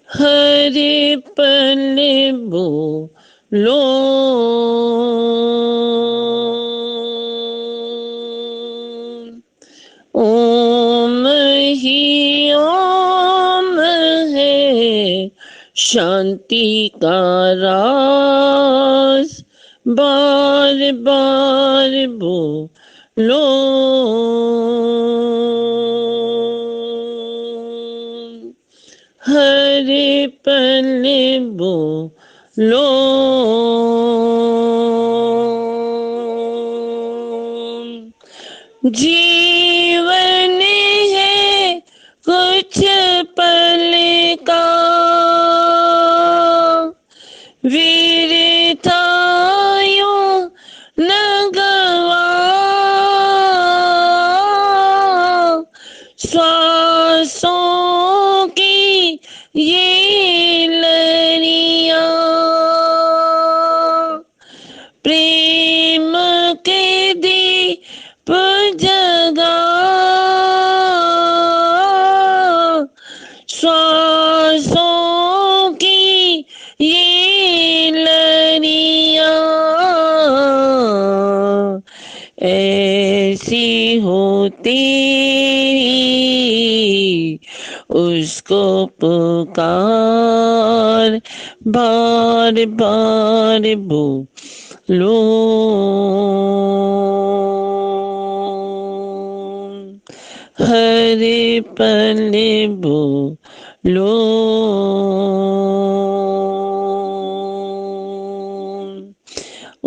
हरे पल्ले बोलो ओम ही ओम है शांति का राज बार बार बोलो हरे पल्ले बोलो जीवन है कुछ पल का वीरता यूं न गवा श्वासों की ये लड़ियां प्रेम के दीप जगा श्वासों की ये लड़ियां ऐसी होती उसको पुकार बार बार बोलो हरे पल्ले बोलो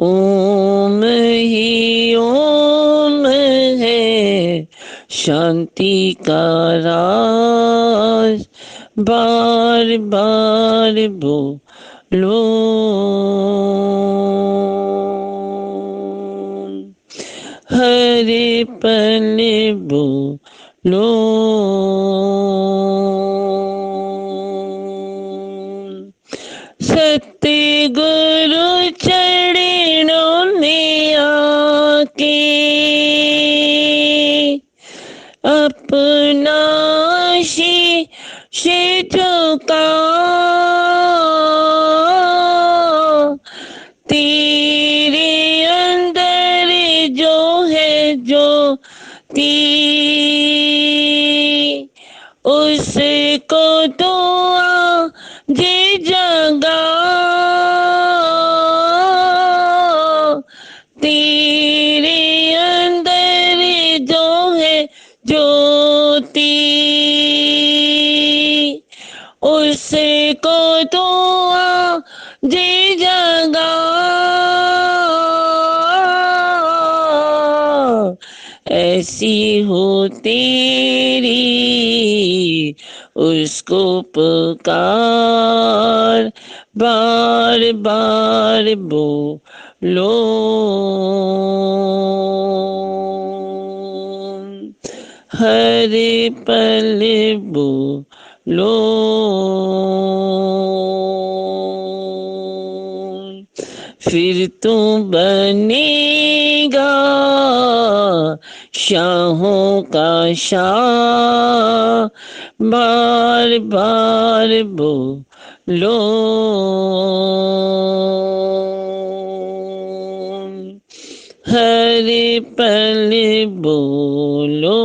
ओम ही ओम है शांति का राज बार बार बोलो हरे पल्ले बोलो सत्य गुरु चरणों में आके अपना शीश झुका तेरे अंदर जो है ज्योति उसको तो आज जगा तेरे अंदर जो है ज्योति उसको तो आज जगा ऐसी हो तेरी उसको पुकार बार बार बोलो हरे पल्ले बोलो फिर तू बनेगा शाहों का शाह बार बार बोलो हरे पल्ले बोलो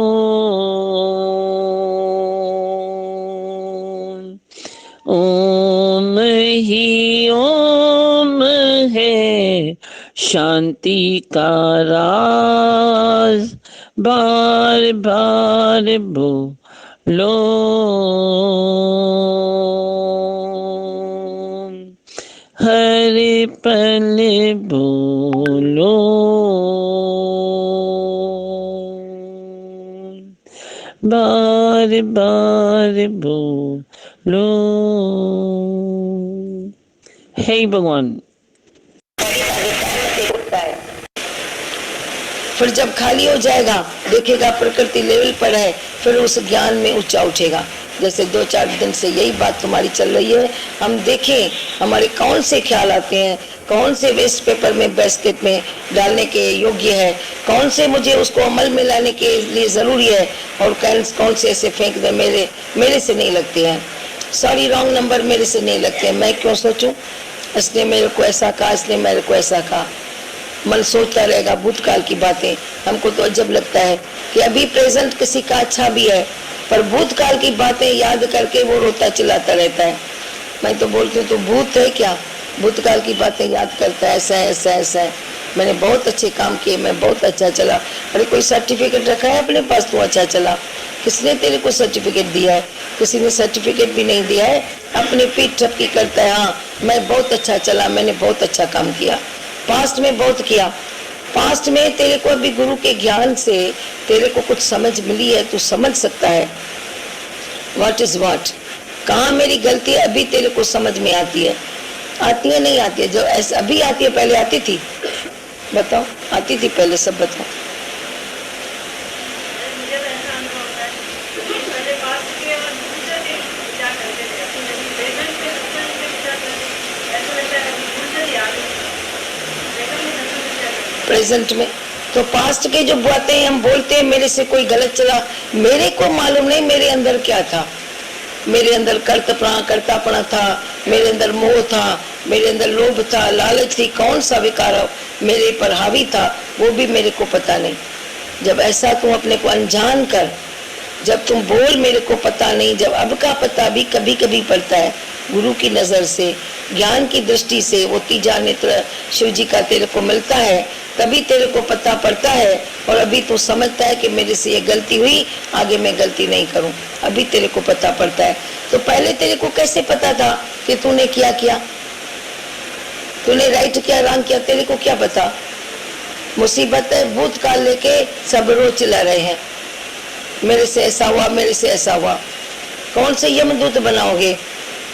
ओम ही ओम है शांति का राज बार बार बोलो हरे पल्ले बोलो बार बार बोलो हे भगवान। फिर जब खाली हो जाएगा देखेगा प्रकृति लेवल पर है फिर उस ज्ञान में ऊंचा उठेगा। जैसे 2-4 दिन से यही बात तुम्हारी चल रही है। हम देखें हमारे कौन से ख्याल आते हैं, कौन से वेस्ट पेपर में बास्केट में डालने के योग्य है, कौन से मुझे उसको अमल में लाने के लिए ज़रूरी है और कौन से ऐसे फेंक दे मेरे से नहीं लगते हैं। सॉरी रॉन्ग नंबर मेरे से नहीं लगते, मैं क्यों सोचूं, इसने मेरे को ऐसा कहा, इसने मेरे को ऐसा कहा। मन सोचता रहेगा भूतकाल की बातें। हमको तो अजब लगता है कि अभी प्रेजेंट किसी का अच्छा भी है, पर भूतकाल की बातें याद करके वो रोता चिल्लाता रहता है। मैं तो बोलती हूँ तो भूत है क्या, भूतकाल की बातें याद करता है, ऐसा है ऐसा है ऐसा है, मैंने बहुत अच्छे काम किए, मैं बहुत अच्छा चला। अरे कोई सर्टिफिकेट रखा है अपने पास, तू अच्छा चला, किसने तेरे को सर्टिफिकेट दिया है? किसी ने सर्टिफिकेट भी नहीं दिया है, अपने पीठ ठपकी करता है, हाँ मैं बहुत अच्छा चला, मैंने बहुत अच्छा काम किया, पास्ट में बहुत किया। पास्ट में तेरे को अभी गुरु के ज्ञान से तेरे को कुछ समझ मिली है, तू समझ सकता है व्हाट इज व्हाट, कहाँ मेरी गलती है, अभी तेरे को समझ में आती है। आती है नहीं आती है, जो ऐसा अभी आती है, पहले आती थी? बताओ, आती थी पहले? सब बताओ। प्रेजेंट में तो पास्ट के जो बातें हम बोलते हैं, मेरे से कोई गलत चला, मेरे को मालूम नहीं मेरे अंदर क्या था, मेरे अंदर करतापना था, मेरे अंदर मोह था, मेरे अंदर लोभ था, लालच थी, कौन सा विकार मेरे पर हावी था वो भी मेरे को पता नहीं। जब ऐसा तुम अपने को अनजान कर, जब तुम बोल मेरे को पता नहीं, जब अब का पता भी कभी कभी पड़ता है, गुरु की नजर से, ज्ञान की दृष्टि से, वो तीजा नेत्र शिव जी का तेरे को मिलता है, तभी तेरे को पता पड़ता है। और अभी तू समझता है कि मेरे से ये गलती हुई, आगे मैं गलती नहीं करूं, अभी तेरे को पता पड़ता है। तो पहले तेरे को कैसे पता था कि तूने क्या किया, तूने राइट किया रॉन्ग किया, तेरे को क्या पता? मुसीबत है, भूतकाल लेके सब रोज चिल्ला रहे हैं, मेरे से ऐसा हुआ, मेरे से ऐसा हुआ। कौन से यमदूत बनाओगे?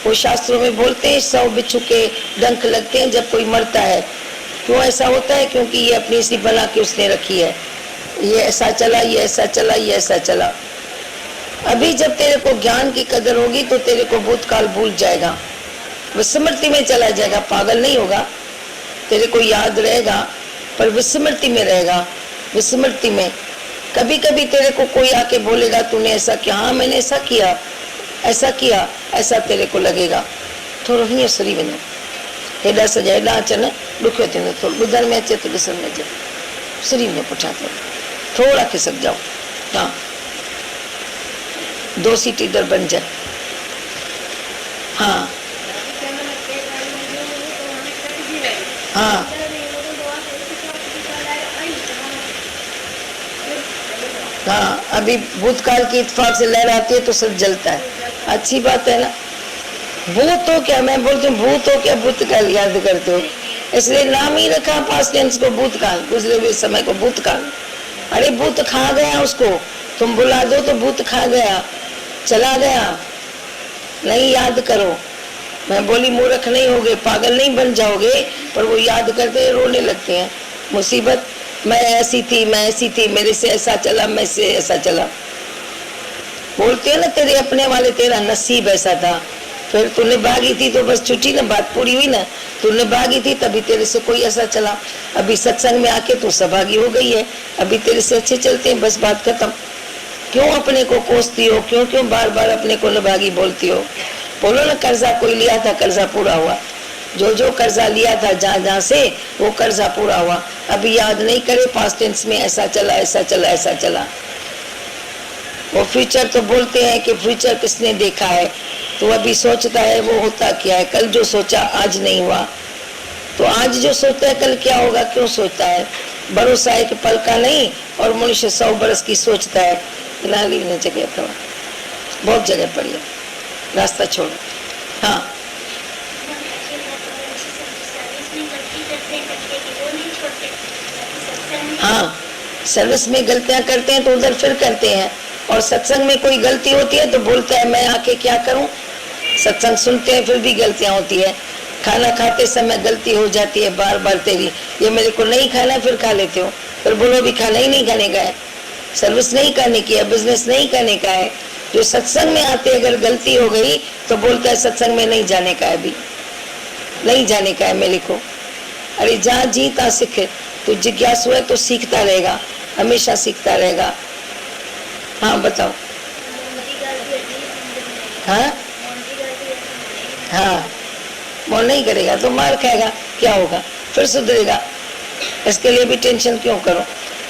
वो शास्त्रों में बोलते हैं 100 बिच्छू के डंक लगते हैं जब कोई मरता है। क्यों ऐसा होता है? क्योंकि ये अपनी सी बना के उसने रखी है, ये ऐसा चला, ये ऐसा चला, ये ऐसा चला। अभी जब तेरे को ज्ञान की कदर होगी तो तेरे को भूतकाल भूल जाएगा, विस्मृति में चला जाएगा, पागल नहीं होगा, तेरे को याद रहेगा पर विस्मृति में रहेगा। विस्मृति में कभी कभी तेरे को कोई आके बोलेगा तूने ऐसा किया, हाँ मैंने ऐसा किया, ऐसा किया, ऐसा तेरे को लगेगा। थोड़ा हीअं सरी वञो, हेॾा सॼा हेॾा अचनि, ॾुखियो थींदो, थोरो ॿुधण में अचे तो ॾिसण में अचे, सरी वञो पुठियां, थोड़ा खिसक जाओ, हाँ 2 सीट इधर बन जाए, हाँ हाँ हाँ। अभी भूतकाल की इत्तेफाक से लहर आती है तो सब जलता है, अच्छी बात है ना। भूत हो क्या, मैं बोलती हूँ भूत हो क्या, भूतकाल याद करते हो, इसलिए नाम ही रखा पास्ट टेंस को भूतकाल, गुजरे हुए समय को भूतकाल। अरे भूत खा गया उसको, तुम बुला दो तो भूत खा गया, चला गया, नहीं याद करो। मैं बोली मूर्ख नहीं होगे, पागल नहीं बन जाओगे, पर वो याद करते रोने लगते हैं। मुसीबत, मैं ऐसी थी, मैं ऐसी थी, मेरे से ऐसा चला, मैं से ऐसा चला। बोलते हैं ना तेरे अपने वाले, तेरा नसीब ऐसा था, फिर तू निभागी थी तो बस छुट्टी ना, बात पूरी हुई ना, तू निभागी थी तभी तेरे से कोई ऐसा चला। अभी सत्संग में आके तू सभागी हो गई है, अभी तेरे से अच्छे चलते हैं, बस बात खत्म। क्यों अपने को कोसती हो, क्यों क्यों बार बार अपने को निभागी बोलती हो? बोलो ना कर्जा कोई लिया था, कर्जा पूरा हुआ, जो जो कर्जा लिया था जहाँ जहाँ से वो कर्जा पूरा हुआ। अभी याद नहीं करे पास्ट टेंस में ऐसा चला, ऐसा चला, ऐसा चला। वो फ्यूचर तो बोलते हैं कि फ्यूचर किसने देखा है, तो अभी सोचता है वो होता क्या है, कल जो सोचा आज नहीं हुआ, तो आज जो सोचता है कल क्या होगा, क्यों सोचता है? भरोसा एक पल का नहीं, और मनुष्य 100 बरस की सोचता है। नाली ने जगह तो बहुत जगह पड़ी है, रास्ता छोड़ो। हाँ हाँ, सर्विस में गलतियां करते हैं तो उधर फिर करते हैं, और सत्संग में कोई गलती होती है तो बोलता है मैं आके क्या करूं। सत्संग सुनते हैं फिर भी गलतियां होती है, खाना खाते समय गलती हो जाती है बार बार तेरी, ये मेरे को नहीं खाना, फिर खा लेते हो, फिर बोलो भी खाना ही नहीं खाने का है, सर्विस नहीं करने की है, बिजनेस नहीं करने का है। जो सत्संग में आते अगर गलती हो गई तो बोलता है सत्संग में नहीं जाने का है, अभी नहीं जाने का है मेरे को। अरे जहाँ जीता सीख, तो जिज्ञासु है तो सीखता रहेगा, हमेशा सीखता रहेगा। हाँ बताओ। हाँ हाँ, वो नहीं करेगा तो मार खाएगा, क्या होगा, फिर सुधरेगा। इसके लिए भी टेंशन क्यों करो।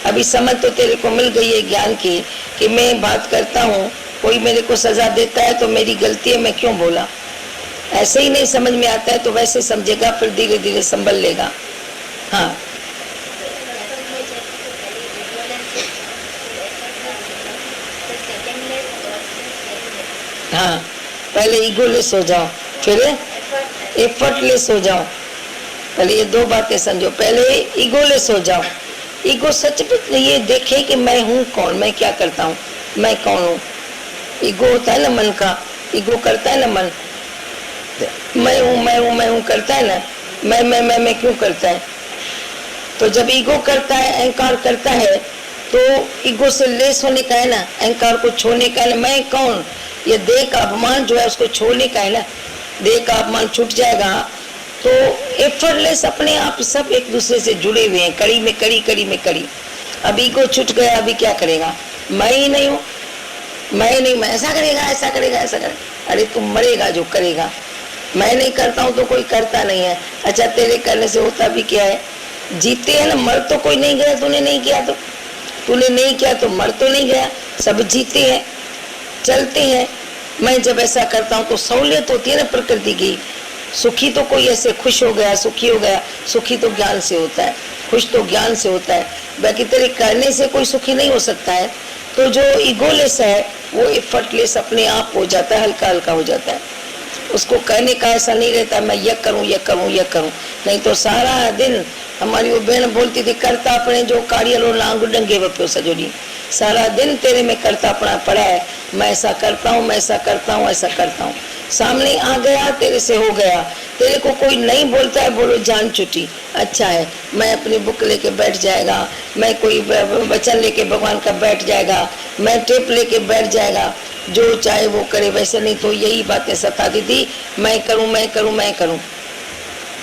अभी समझ तो तेरे को मिल गई है ज्ञान की कि मैं बात करता हूँ, कोई मेरे को सजा देता है तो मेरी गलती है, मैं क्यों बोला। ऐसे ही नहीं समझ में आता है तो वैसे समझेगा, फिर धीरे धीरे संभल लेगा। हाँ, हाँ, पहले ईगोलेस हो जाओ, फिर एफर्टलेस हो जाओ। पहले ये दो बातें समझो, पहले ईगोलेस हो जाओ। ईगो सच में ये देखे कि मैं हूँ कौन, मैं क्या करता हूँ, मैं कौन हूँ। ईगो होता है ना मन का, ईगो करता है ना मन, मैं हूँ मैं हूँ मैं हूँ करता है ना, मैं क्यों करता है। तो जब ईगो करता है, अहंकार करता है, तो ईगो से लेस होने का है ना, अहंकार को छोड़ने का है ना, मैं कौन, ये देह का अभिमान जो है उसको छोड़ने का है ना, देह का अभिमान छूट जाएगा तो एफर्टलेस अपने आप सब एक दूसरे से जुड़े हुए हैं, कड़ी में कड़ी, कड़ी में कड़ी। अब ईगो छूट गया, अभी क्या करेगा, मैं ही नहीं हूँ, मैं नहीं, मैं ऐसा करेगा ऐसा करेगा ऐसा करेगा। अरे तुम मरेगा जो करेगा, मैं नहीं करता हूँ तो कोई करता नहीं है। अच्छा तेरे करने से होता भी क्या है, जीते हैं ना, मर तो कोई नहीं गया, तूने नहीं किया तो, तूने नहीं किया तो मर तो नहीं गया, सब जीते हैं, चलते हैं। मैं जब ऐसा करता हूँ तो सहूलियत होती है ना प्रकृति की। सुखी तो कोई ऐसे खुश हो गया, सुखी हो गया, सुखी तो ज्ञान से होता है, खुश तो ज्ञान से होता है, बाकी तेरे करने से कोई सुखी नहीं हो सकता है। तो जो ईगोलेस है वो एफर्टलेस अपने आप हो जाता है, हल्का हल्का हो जाता है। उसको कहने का ऐसा नहीं रहता मैं यह करूं यह करूं यह करूं, नहीं तो सारा दिन हमारी वो बहन बोलती थी करता अपने जो कारियलो लांग डंगे वप्यो सजोड़ी, सारा दिन तेरे में करता अपना पड़ा है, मैं ऐसा करता हूँ मैं ऐसा करता हूँ ऐसा करता हूँ। सामने आ गया तेरे से हो गया, तेरे को कोई नहीं बोलता है, बोलो जान छुट्टी, अच्छा है, मैं अपनी बुक लेके बैठ जाएगा, मैं कोई वचन लेके भगवान का बैठ जाएगा, मैं टेप लेके बैठ जाएगा, जो चाहे वो करे। वैसे नहीं तो यही बातें सताती थी, मैं करूं मैं करूं मैं करूं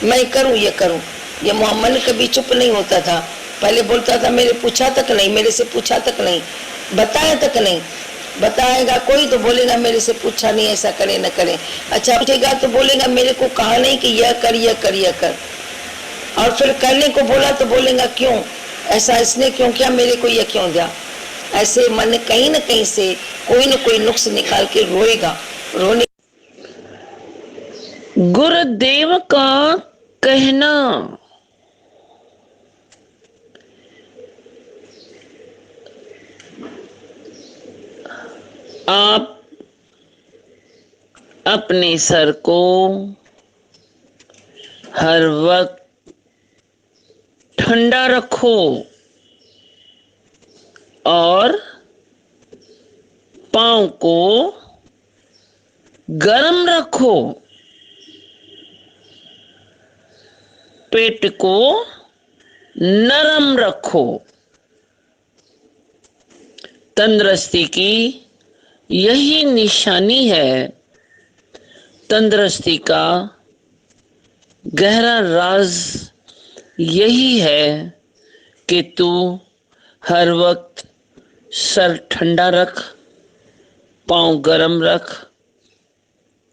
मैं करूं ये करूं। ये मन कभी चुप नहीं होता था, पहले बोलता था मेरे पूछा तक नहीं, मेरे से पूछा तक नहीं, बताया तक नहीं। बताएगा कोई तो बोलेगा मेरे से पूछा नहीं, ऐसा करे न करे। अच्छा पूछेगा तो बोलेगा मेरे को कहा नहीं कि यह कर यह कर यह कर, और फिर करने को बोला तो बोलेगा क्यों ऐसा, इसने क्यों किया, मेरे को यह क्यों दिया। ऐसे मन कहीं न कहीं से कोई न कोई नुक्स निकाल के रोएगा, रोने। गुरुदेव का कहना, आप अपने सर को हर वक्त ठंडा रखो और पांव को गर्म रखो, पेट को नरम रखो। तंदुरुस्ती की यही निशानी है, तंदुरुस्ती का गहरा राज यही है कि तू हर वक्त सर ठंडा रख, पांव गरम रख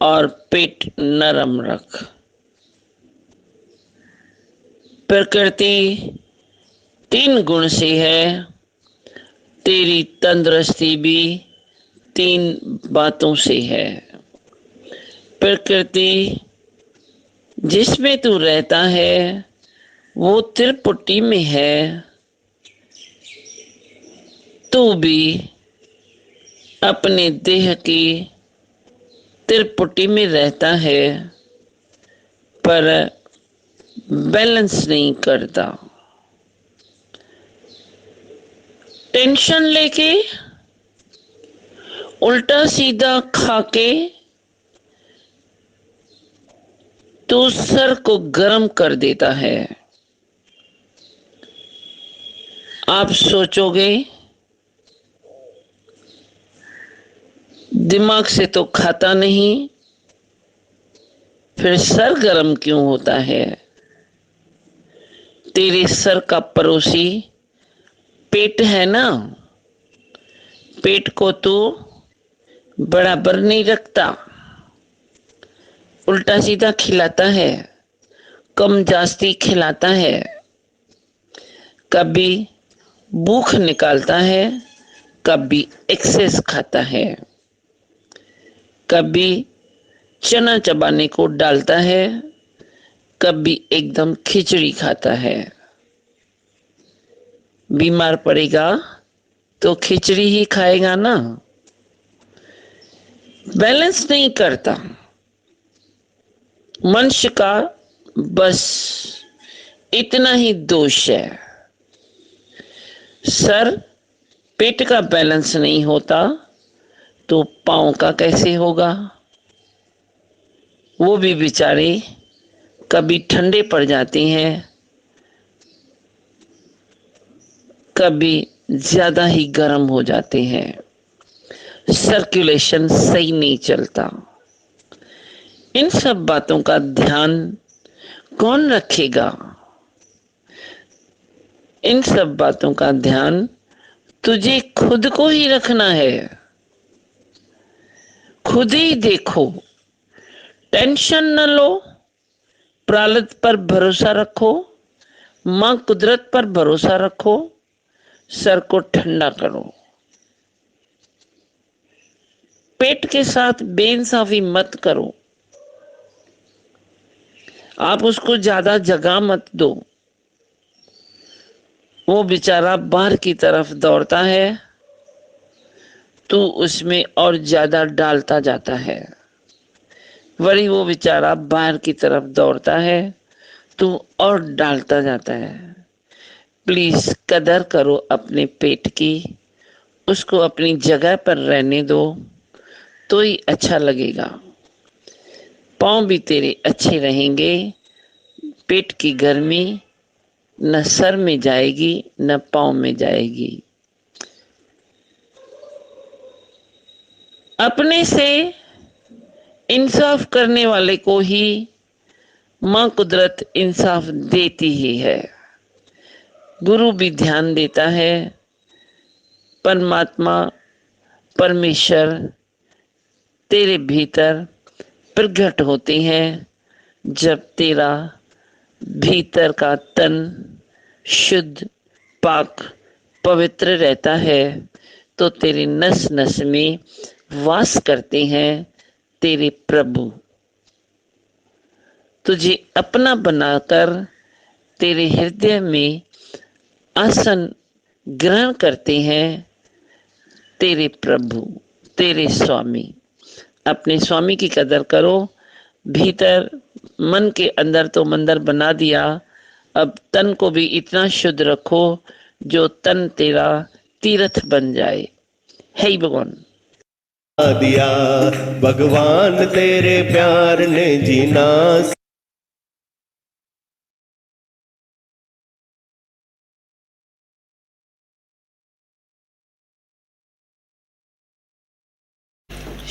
और पेट नरम रख। प्रकृति 3 गुण से है, तेरी तंदुरुस्ती भी 3 बातों से है। प्रकृति जिसमें तू रहता है वो त्रिपुटी में है, तू भी अपने देह की त्रिपुटी में रहता है पर बैलेंस नहीं करता। टेंशन लेके उल्टा सीधा खाके तो सर को गर्म कर देता है। आप सोचोगे दिमाग से तो खाता नहीं, फिर सर गर्म क्यों होता है। तेरे सर का पड़ोसी पेट है ना, पेट को तू बराबर नहीं रखता, उल्टा सीधा खिलाता है, कम जास्ती खिलाता है, कभी भूख निकालता है, कभी एक्सेस खाता है, कभी चना चबाने को डालता है, कभी एकदम खिचड़ी खाता है। बीमार पड़ेगा तो खिचड़ी ही खाएगा ना। बैलेंस नहीं करता। मनुष्य का बस इतना ही दोष है। सर पेट का बैलेंस नहीं होता तो पांव का कैसे होगा। वो भी बेचारे कभी ठंडे पड़ जाते हैं, कभी ज्यादा ही गर्म हो जाते हैं। सर्कुलेशन सही नहीं चलता। इन सब बातों का ध्यान कौन रखेगा। इन सब बातों का ध्यान तुझे खुद को ही रखना है। खुद ही देखो, टेंशन न लो, प्रारब्ध पर भरोसा रखो, मां कुदरत पर भरोसा रखो, सर को ठंडा करो। पेट के साथ बेइंसाफी मत करो। आप उसको ज्यादा जगह मत दो। वो बेचारा बाहर की तरफ दौड़ता है तो उसमें और ज्यादा डालता जाता है। वही वो बेचारा बाहर की तरफ दौड़ता है तो और डालता जाता है। प्लीज कदर करो अपने पेट की, उसको अपनी जगह पर रहने दो तो ही अच्छा लगेगा। पांव भी तेरे अच्छे रहेंगे। पेट की गर्मी न सर में जाएगी न पांव में जाएगी। अपने से इंसाफ करने वाले को ही मां कुदरत इंसाफ देती ही है। गुरु भी ध्यान देता है। परमात्मा परमेश्वर तेरे भीतर प्रकट होते हैं जब तेरा भीतर का तन शुद्ध पाक पवित्र रहता है तो तेरे नस नस में वास करते हैं तेरे प्रभु। तुझे अपना बनाकर तेरे हृदय में आसन ग्रहण करते हैं तेरे प्रभु, तेरे स्वामी। अपने स्वामी की कदर करो। भीतर मन के अंदर तो मंदिर बना दिया, अब तन को भी इतना शुद्ध रखो जो तन तेरा तीर्थ बन जाए। हे भगवान दिया भगवान तेरे प्यार ने जीना।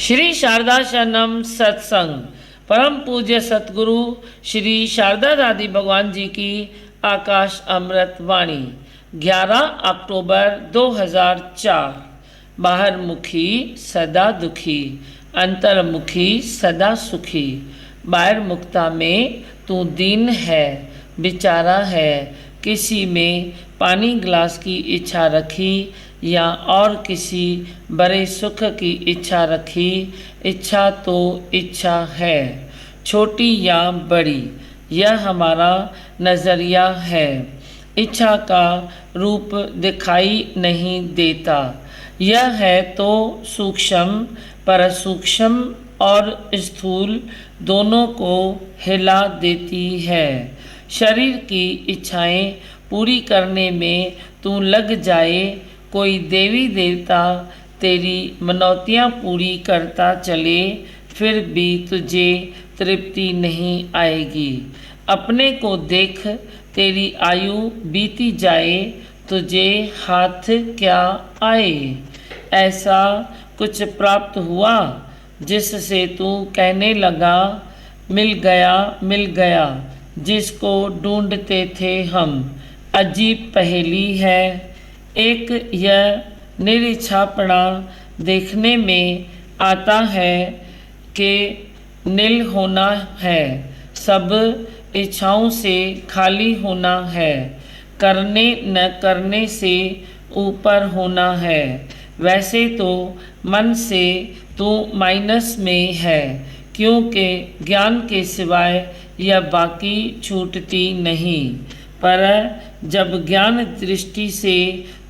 श्री शारदा शरणम सत्संग परम पूज्य सतगुरु श्री शारदा दादी भगवान जी की आकाश अमृत वाणी 11 अक्टूबर 2004। बाहरमुखी सदा दुखी, अंतर्मुखी सदा सुखी। बाहर मुक्ता में तू दीन है, बेचारा है। किसी में पानी गिलास की इच्छा रखी या और किसी बड़े सुख की इच्छा रखी। इच्छा तो इच्छा है, छोटी या बड़ी, यह हमारा नज़रिया है। इच्छा का रूप दिखाई नहीं देता। यह है तो सूक्ष्म, पर सूक्ष्म और स्थूल दोनों को हिला देती है। शरीर की इच्छाएं पूरी करने में तू लग जाए, कोई देवी देवता तेरी मनौतियाँ पूरी करता चले, फिर भी तुझे तृप्ति नहीं आएगी। अपने को देख, तेरी आयु बीती जाए, तुझे हाथ क्या आए। ऐसा कुछ प्राप्त हुआ जिससे तू कहने लगा, मिल गया मिल गया, जिसको ढूंढते थे हम। अजीब पहेली है। एक यह निरीक्षापणा देखने में आता है कि नील होना है, सब इच्छाओं से खाली होना है, करने न करने से ऊपर होना है। वैसे तो मन से तू माइनस में है, क्योंकि ज्ञान के सिवाय यह बाकी छूटती नहीं। पर जब ज्ञान दृष्टि से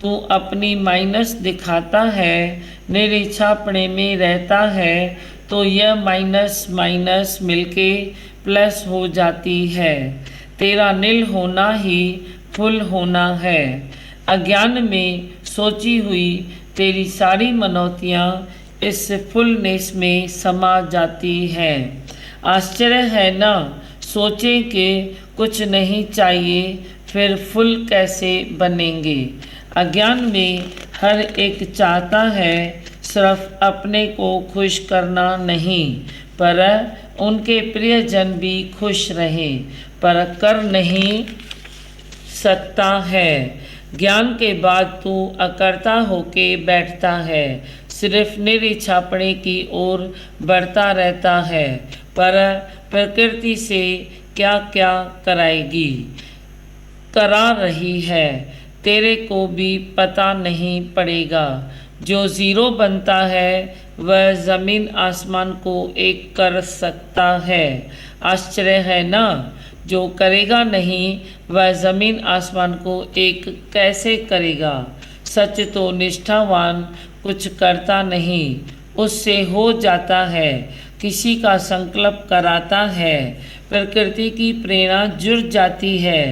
तू अपनी माइनस दिखाता है, निरीक्षापणे में रहता है, तो यह माइनस माइनस मिलके प्लस हो जाती है। तेरा नील होना ही फुल होना है। अज्ञान में सोची हुई तेरी सारी मनौतियाँ इस फुलनेस में समा जाती हैं। आश्चर्य है ना, सोचें कि कुछ नहीं चाहिए, फिर फुल कैसे बनेंगे। अज्ञान में हर एक चाहता है सिर्फ अपने को खुश करना नहीं, पर उनके प्रियजन भी खुश रहें, पर कर नहीं सकता है। ज्ञान के बाद तू अकर्ता होके बैठता है, सिर्फ निरीक्षापणे की ओर बढ़ता रहता है, पर प्रकृति से क्या क्या कराएगी, करा रही है, तेरे को भी पता नहीं पड़ेगा। जो ज़ीरो बनता है वह ज़मीन आसमान को एक कर सकता है। आश्चर्य है ना, जो करेगा नहीं वह ज़मीन आसमान को एक कैसे करेगा। सच तो निष्ठावान कुछ करता नहीं, उससे हो जाता है। किसी का संकल्प कराता है, प्रकृति की प्रेरणा जुड़ जाती है,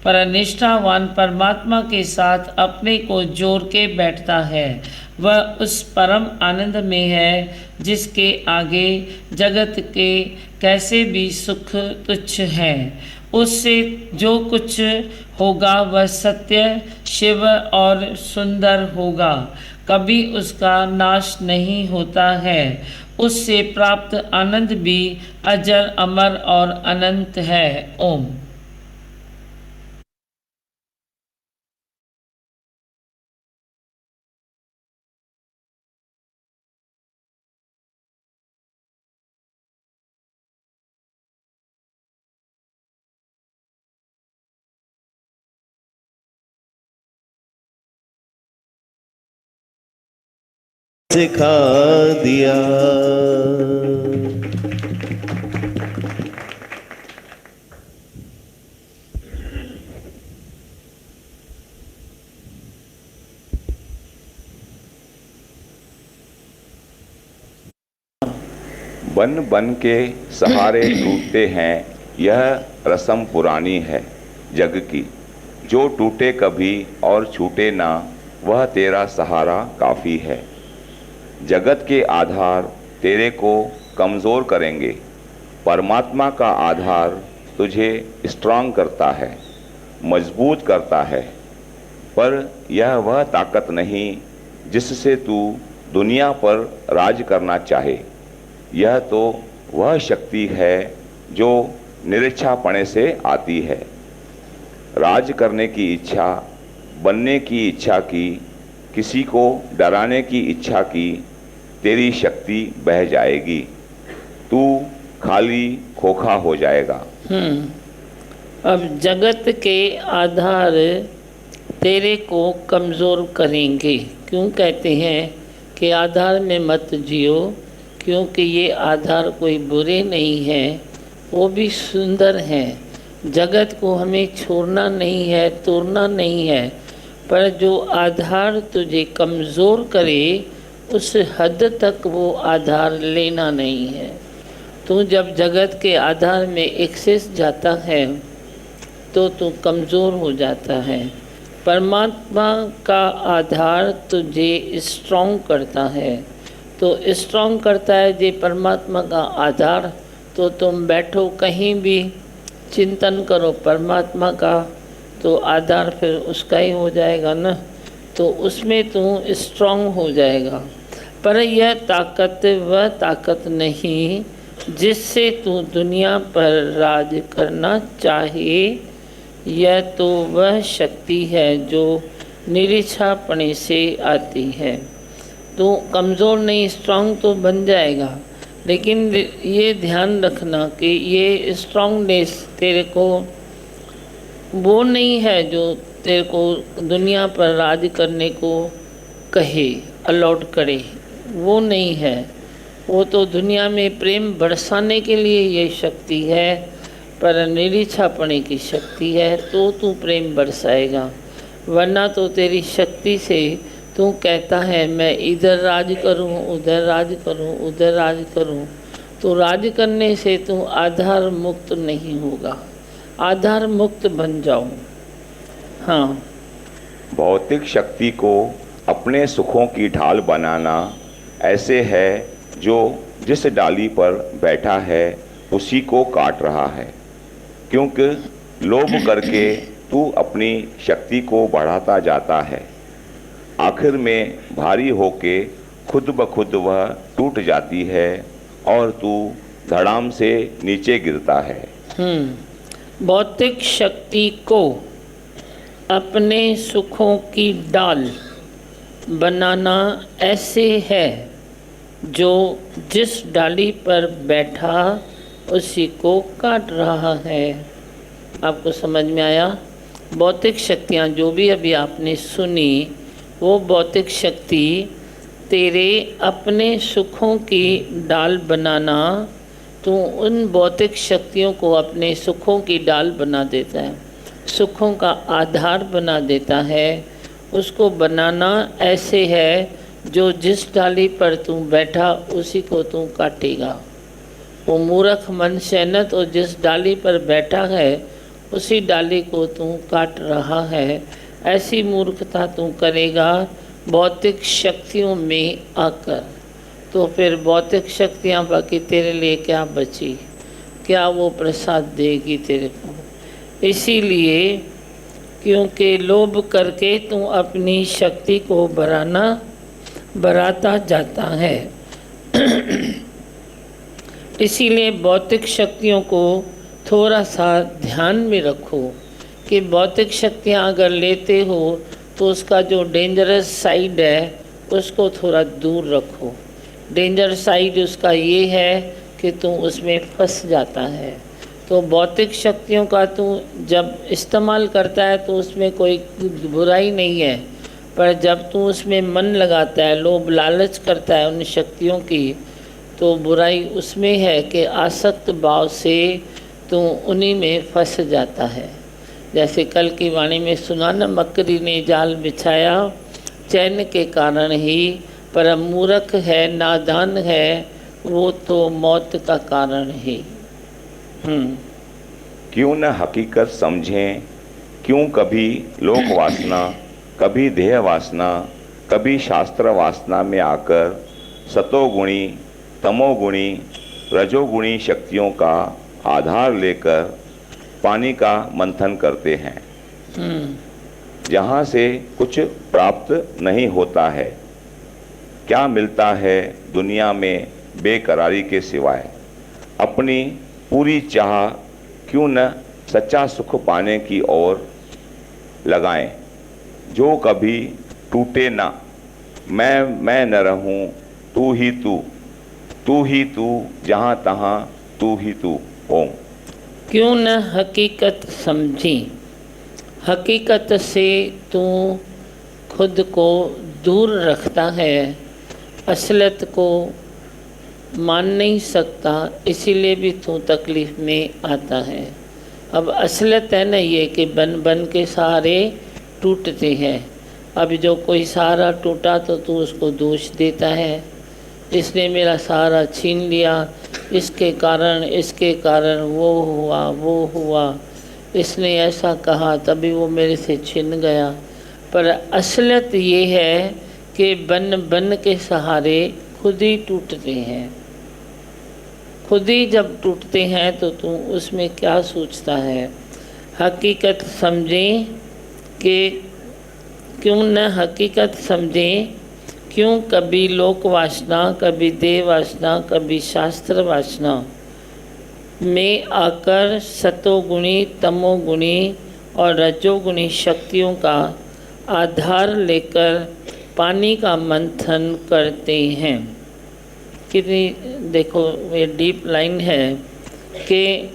पर निष्ठावान परमात्मा के साथ अपने को जोड़ के बैठता है। वह उस परम आनंद में है जिसके आगे जगत के कैसे भी सुख तुच्छ हैं। उससे जो कुछ होगा वह सत्य, शिव और सुंदर होगा, कभी उसका नाश नहीं होता है। उससे प्राप्त आनंद भी अजर अमर और अनंत है। ओम। सिखा दिया। बन बन के सहारे टूटते हैं, यह रस्म पुरानी है जग की। जो टूटे कभी और छूटे ना, वह तेरा सहारा काफ़ी है। जगत के आधार तेरे को कमज़ोर करेंगे, परमात्मा का आधार तुझे स्ट्रांग करता है, मजबूत करता है। पर यह वह ताकत नहीं जिससे तू दुनिया पर राज करना चाहे। यह तो वह शक्ति है जो निरीक्षापणे से आती है। राज करने की इच्छा, बनने की इच्छा की, किसी को डराने की इच्छा की, तेरी शक्ति बह जाएगी, तू खाली खोखा हो जाएगा। अब जगत के आधार तेरे को कमज़ोर करेंगे। क्यों कहते हैं कि आधार में मत जियो, क्योंकि ये आधार कोई बुरे नहीं हैं, वो भी सुंदर हैं। जगत को हमें छोड़ना नहीं है, तोड़ना नहीं है, पर जो आधार तुझे कमज़ोर करे उस हद तक वो आधार लेना नहीं है। तू जब जगत के आधार में एक्सेस जाता है तो तू कमज़ोर हो जाता है। परमात्मा का आधार तुझे स्ट्रॉन्ग करता है, तो स्ट्रॉन्ग करता है जे परमात्मा का आधार। तो तुम बैठो कहीं भी चिंतन करो परमात्मा का, तो आधार फिर उसका ही हो जाएगा ना, तो उसमें तू स्ट्रॉन्ग हो जाएगा। पर यह ताकत वह ताकत नहीं जिससे तू दुनिया पर राज करना चाहे। यह तो वह शक्ति है जो निरीक्षापणे से आती है। तो कमज़ोर नहीं, स्ट्रांग तो बन जाएगा, लेकिन ये ध्यान रखना कि ये स्ट्रांगनेस तेरे को वो नहीं है जो तेरे को दुनिया पर राज करने को कहे, अलॉट करे, वो नहीं है। वो तो दुनिया में प्रेम बरसाने के लिए ये शक्ति है, पर निरीक्षापणे की शक्ति है, तो तू प्रेम बरसाएगा। वरना तो तेरी शक्ति से तू कहता है मैं इधर राज करूं, उधर राज करूं, उधर राज करूं, तो राज करने से तू आधार मुक्त नहीं होगा। आधार मुक्त बन जाओ। हाँ, भौतिक शक्ति को अपने सुखों की ढाल बनाना ऐसे है जो जिस डाली पर बैठा है उसी को काट रहा है, क्योंकि लोभ करके तू अपनी शक्ति को बढ़ाता जाता है। आखिर में भारी होके खुद ब खुद वह टूट जाती है और तू धड़ाम से नीचे गिरता है। भौतिक शक्ति को अपने सुखों की डाल बनाना ऐसे है जो जिस डाली पर बैठा उसी को काट रहा है। आपको समझ में आया? भौतिक शक्तियाँ जो भी अभी आपने सुनी, वो भौतिक शक्ति तेरे अपने सुखों की डाल बनाना, तो उन भौतिक शक्तियों को अपने सुखों की डाल बना देता है, सुखों का आधार बना देता है। उसको बनाना ऐसे है जो जिस डाली पर तू बैठा उसी को तू काटेगा। वो मूर्ख मनुष्य है न, तो जिस डाली पर बैठा है उसी डाली को तू काट रहा है। ऐसी मूर्खता तू करेगा भौतिक शक्तियों में आकर, तो फिर भौतिक शक्तियाँ बाकी तेरे लिए क्या बची, क्या वो प्रसाद देगी तेरे को। इसीलिए क्योंकि लोभ करके तू अपनी शक्ति को बढ़ाता जाता है। इसीलिए भौतिक शक्तियों को थोड़ा सा ध्यान में रखो कि भौतिक शक्तियाँ अगर लेते हो तो उसका जो डेंजरस साइड है उसको थोड़ा दूर रखो। डेंजर साइड उसका ये है कि तू उसमें फंस जाता है। तो भौतिक शक्तियों का तू जब इस्तेमाल करता है तो उसमें कोई बुराई नहीं है, पर जब तू उसमें मन लगाता है, लोभ लालच करता है उन शक्तियों की, तो बुराई उसमें है कि आसक्त भाव से तू उन्हीं में फंस जाता है। जैसे कल की वाणी में सुना न, मकड़ी ने जाल बिछाया चैन के कारण ही, पर मूर्ख है नादान है वो तो मौत का कारण ही। क्यों न हकीकत समझें, क्यों कभी लोक वासना, कभी देह वासना, कभी शास्त्र वासना में आकर सतोगुणी, तमोगुणी, रजोगुणी शक्तियों का आधार लेकर पानी का मंथन करते हैं, जहाँ से कुछ प्राप्त नहीं होता है। क्या मिलता है दुनिया में बेकरारी के सिवाय? अपनी पूरी चाह क्यों न सच्चा सुख पाने की ओर लगाएं, जो कभी टूटे ना। मैं न रहूं, तू ही तू, तू ही तू, जहाँ तहाँ तू ही तू। ओम। क्यों न हकीकत समझी, हकीकत से तू खुद को दूर रखता है, असलियत को मान नहीं सकता, इसीलिए भी तू तकलीफ में आता है। अब असलियत है ना ये कि बन बन के सहारे टूटते हैं। अब जो कोई सहारा टूटा तो तू उसको दोष देता है, इसने मेरा सहारा छीन लिया, इसके कारण वो हुआ, इसने ऐसा कहा तभी वो मेरे से छिन गया। पर असलियत ये है कि बन बन के सहारे खुद ही टूटते हैं। खुद ही जब टूटते हैं तो तू उसमें क्या सोचता है। हकीकत समझें कि क्यों न हकीकत समझें, क्यों कभी लोक वासना, कभी देह वासना, कभी शास्त्र वासना में आकर सतोगुणी, तमोगुणी और रजोगुणी शक्तियों का आधार लेकर पानी का मंथन करते हैं। कितनी, देखो ये डीप लाइन है कि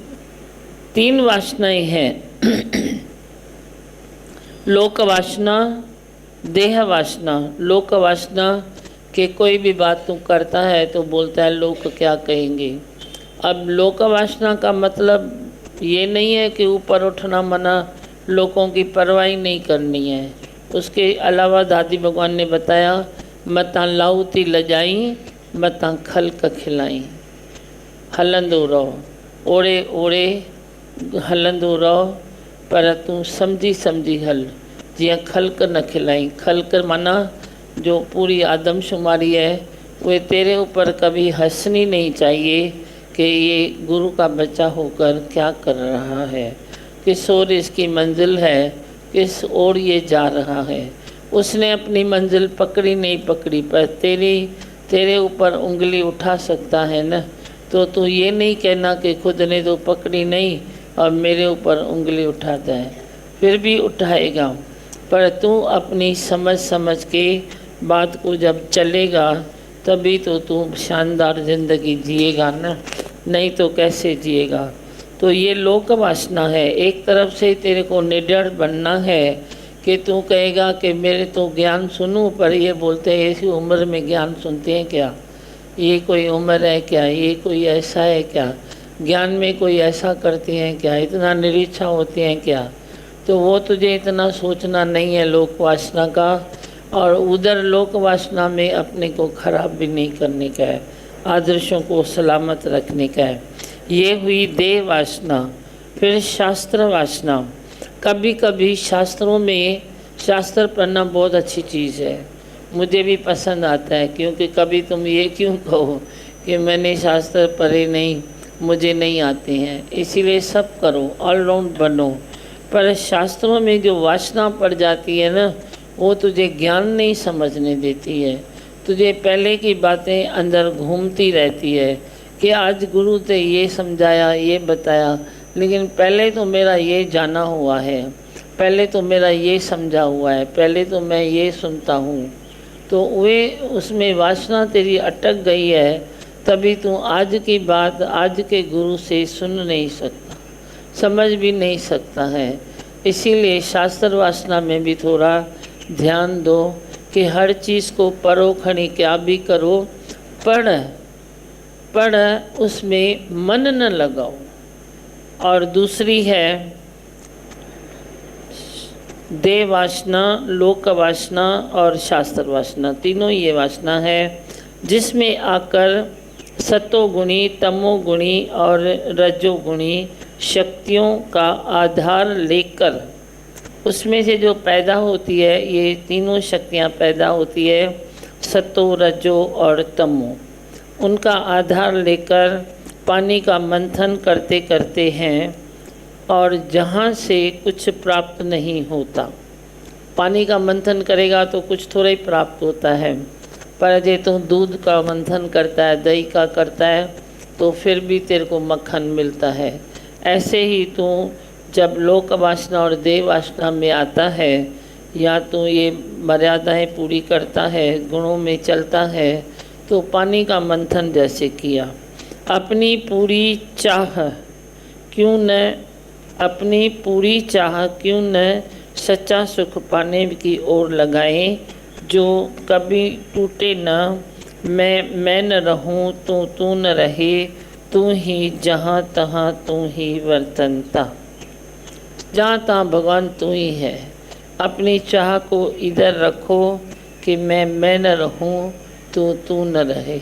3 वासनाएं हैं। लोक वासना, देह वासना। लोक वासना कि कोई भी बात तू करता है तो बोलता है लोग क्या कहेंगे। अब लोक वासना का मतलब ये नहीं है कि ऊपर उठना मना, लोगों की परवाह नहीं करनी है। उसके अलावा दादी भगवान ने बताया, मतां लाउती लजाई, मतां खल्क खिलाई। हलंदो रहो, ओड़े ओड़े हलंदो रहो, पर तूं समझी समझी हल, जियां खल्क न खिलाई। खल्क माना जो पूरी आदमशुमारी है, वे तेरे ऊपर कभी हंसनी नहीं चाहिए कि ये गुरु का बच्चा होकर क्या कर रहा है, किस ओर इसकी मंजिल है, किस ओर ये जा रहा है। उसने अपनी मंजिल पकड़ी नहीं पकड़ी, पर तेरे ऊपर उंगली उठा सकता है न। तो तू ये नहीं कहना कि खुद ने तो पकड़ी नहीं और मेरे ऊपर उंगली उठाता है, फिर भी उठाएगा। पर तू अपनी समझ समझ के बात को जब चलेगा तभी तो तू शानदार ज़िंदगी जिएगा ना, नहीं तो कैसे जिएगा। तो ये लोक वासना है। एक तरफ से तेरे को निडर बनना है कि तू कहेगा कि मेरे तो ज्ञान सुनूं, पर ये बोलते हैं ऐसी उम्र में ज्ञान सुनते हैं क्या, ये कोई उम्र है क्या, ये कोई ऐसा है क्या, ज्ञान में कोई ऐसा करते हैं क्या, इतना निरीक्षा होती हैं क्या। तो वो तुझे इतना सोचना नहीं है लोक वासना का, और उधर लोक वासना में अपने को खराब भी नहीं करने का है, आदर्शों को सलामत रखने का है। ये हुई देह वासना। फिर शास्त्र वासना। कभी कभी शास्त्रों में, शास्त्र पढ़ना बहुत अच्छी चीज़ है, मुझे भी पसंद आता है, क्योंकि कभी तुम ये क्यों कहो कि मैंने शास्त्र पढ़े नहीं, मुझे नहीं आते हैं। इसीलिए सब करो, ऑलराउंड बनो। पर शास्त्रों में जो वासना पड़ जाती है ना, वो तुझे ज्ञान नहीं समझने देती है। तुझे पहले की बातें अंदर घूमती रहती है कि आज गुरु ने ये समझाया, ये बताया, लेकिन पहले तो मेरा ये जाना हुआ है, पहले तो मेरा ये समझा हुआ है, पहले तो मैं ये सुनता हूँ। तो वे उसमें वासना तेरी अटक गई है, तभी तू आज की बात आज के गुरु से सुन नहीं सकता, समझ भी नहीं सकता है। इसीलिए शास्त्र वासना में भी थोड़ा ध्यान दो कि हर चीज़ को परोखणी क्या भी करो, पढ़ उसमें मन न लगाओ। और दूसरी है देह वासना, लोक वासना और शास्त्र वासना। तीनों ये वासना है जिसमें आकर सतोगुणी, तमोगुणी और रजोगुणी शक्तियों का आधार लेकर उसमें से जो पैदा होती है, ये तीनों शक्तियाँ पैदा होती है, सतो, रजो और तमो। उनका आधार लेकर पानी का मंथन करते करते हैं, और जहाँ से कुछ प्राप्त नहीं होता। पानी का मंथन करेगा तो कुछ थोड़ा ही प्राप्त होता है, पर यदि तू दूध का मंथन करता है, दही का करता है, तो फिर भी तेरे को मक्खन मिलता है। ऐसे ही तू जब लोक वासना और देह वासना में आता है, या तो ये मर्यादाएं पूरी करता है, गुणों में चलता है, तो पानी का मंथन जैसे किया, अपनी पूरी चाह क्यों न, अपनी पूरी चाह क्यों न सच्चा सुख पाने की ओर लगाएं, जो कभी टूटे न। मैं न रहूं तो तू न रहे, तू ही जहाँ तहाँ तू ही वर्तनता। जहाँ तहाँ भगवान तू ही है। अपनी चाह को इधर रखो कि मैं न रहूं तो तू न रहे।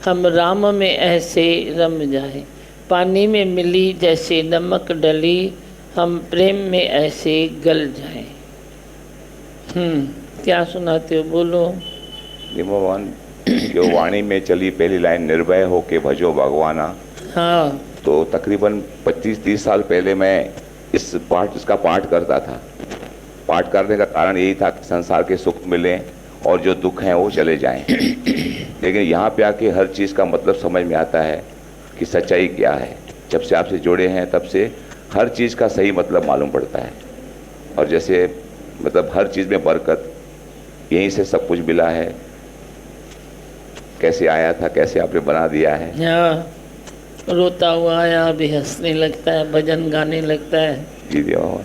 हम राम में ऐसे रम जाए, पानी में मिली जैसे नमक डली, हम प्रेम में ऐसे गल जाए। क्या सुनाते हो, बोलो। भगवान जो वाणी में चली पहली लाइन, निर्भय हो के भजो भगवाना। हाँ, तो तकरीबन 25-30 साल पहले मैं इसका पाठ करता था। पाठ करने का कारण यही था कि संसार के सुख मिलें और जो दुख हैं वो चले जाएं। लेकिन यहाँ पे आके हर चीज़ का मतलब समझ में आता है कि सच्चाई क्या है। जब से आपसे जुड़े हैं तब से हर चीज़ का सही मतलब मालूम पड़ता है। और जैसे मतलब हर चीज़ में बरकत, यहीं से सब कुछ मिला है। कैसे आया था, कैसे आपने बना दिया है? हाँ, रोता हुआ आया, अभी हंसने लगता है, भजन गाने लगता है। जी देवा।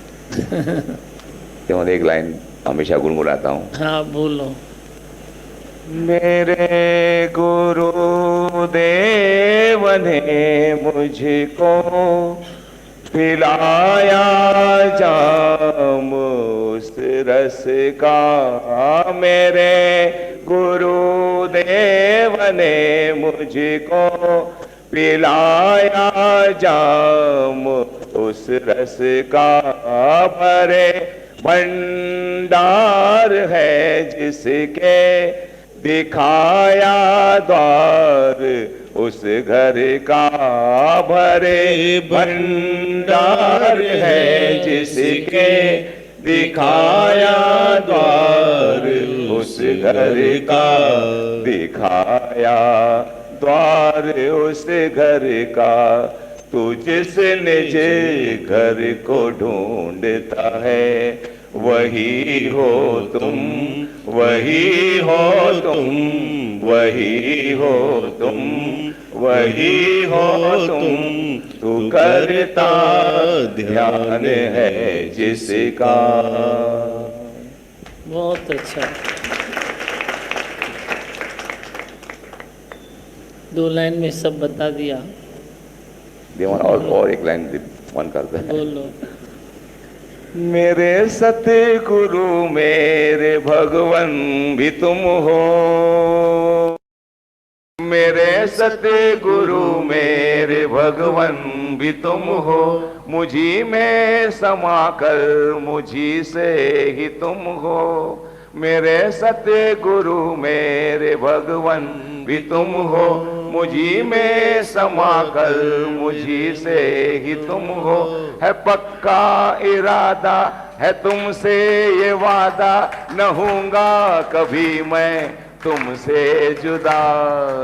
देवा, एक लाइन हमेशा गुनगुनाता हूँ। हाँ बोलो। मेरे गुरु देव ने मुझको पिलाया जाम उस रस का, मेरे गुरु देव ने मुझको पिलाया जाम उस रस का, भरे भंडार है जिसके दिखाया द्वार उस घर का, भरे भंडार है जिसके दिखाया द्वार उस घर का, दिखाया द्वार उस घर का। तू जिस निज घर को ढूंढता है वही हो तुम, वही हो तुम, वही हो तुम, वही हो तुम। तू करता ध्यान है जिसका। बहुत अच्छा। 2 लाइन में सब बता दिया। देवन और एक लाइन मन करते हैं। बोलो। मेरे सतगुरु मेरे भगवन भी तुम हो, मेरे सतगुरु मेरे भगवन भी तुम हो। मुझी में समा कर मुझी से ही तुम हो, मेरे सतगुरु मेरे भगवन भी तुम हो। मुझी में समा कर मुझी से ही तुम हो। है पक्का इरादा है तुमसे ये वादा, न हूँगा कभी मैं तुमसे जुदा।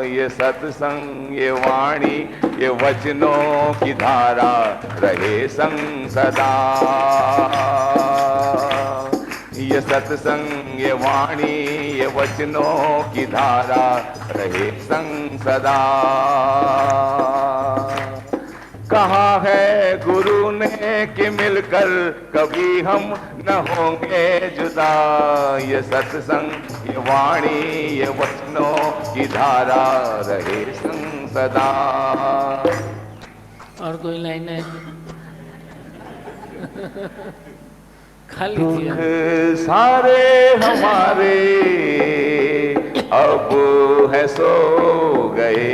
ये सत्संग ये वाणी ये वचनों की धारा रहे संग सदा। ये सत्संग ये वाणी ये वचनों की धारा रहे संग सदा। कहा है गुरु ने कि मिलकर कभी हम न होंगे जुदा। ये सत्संग ये वाणी ये वचनों की धारा रहे संग सदा। और कोई लाइन है? खाली दुख सारे हमारे अब है सो गए,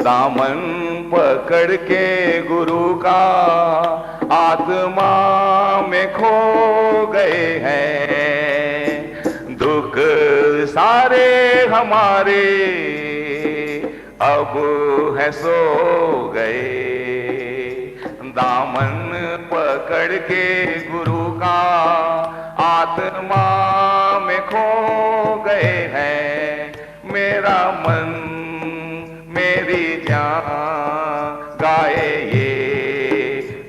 दामन पकड़ के गुरु का आत्मा में खो गए हैं। दुख सारे हमारे अब है सो गए, दामन पकड़ के गुरु का आत्मा में खो गए हैं। मेरा मन मेरी जान गाए ये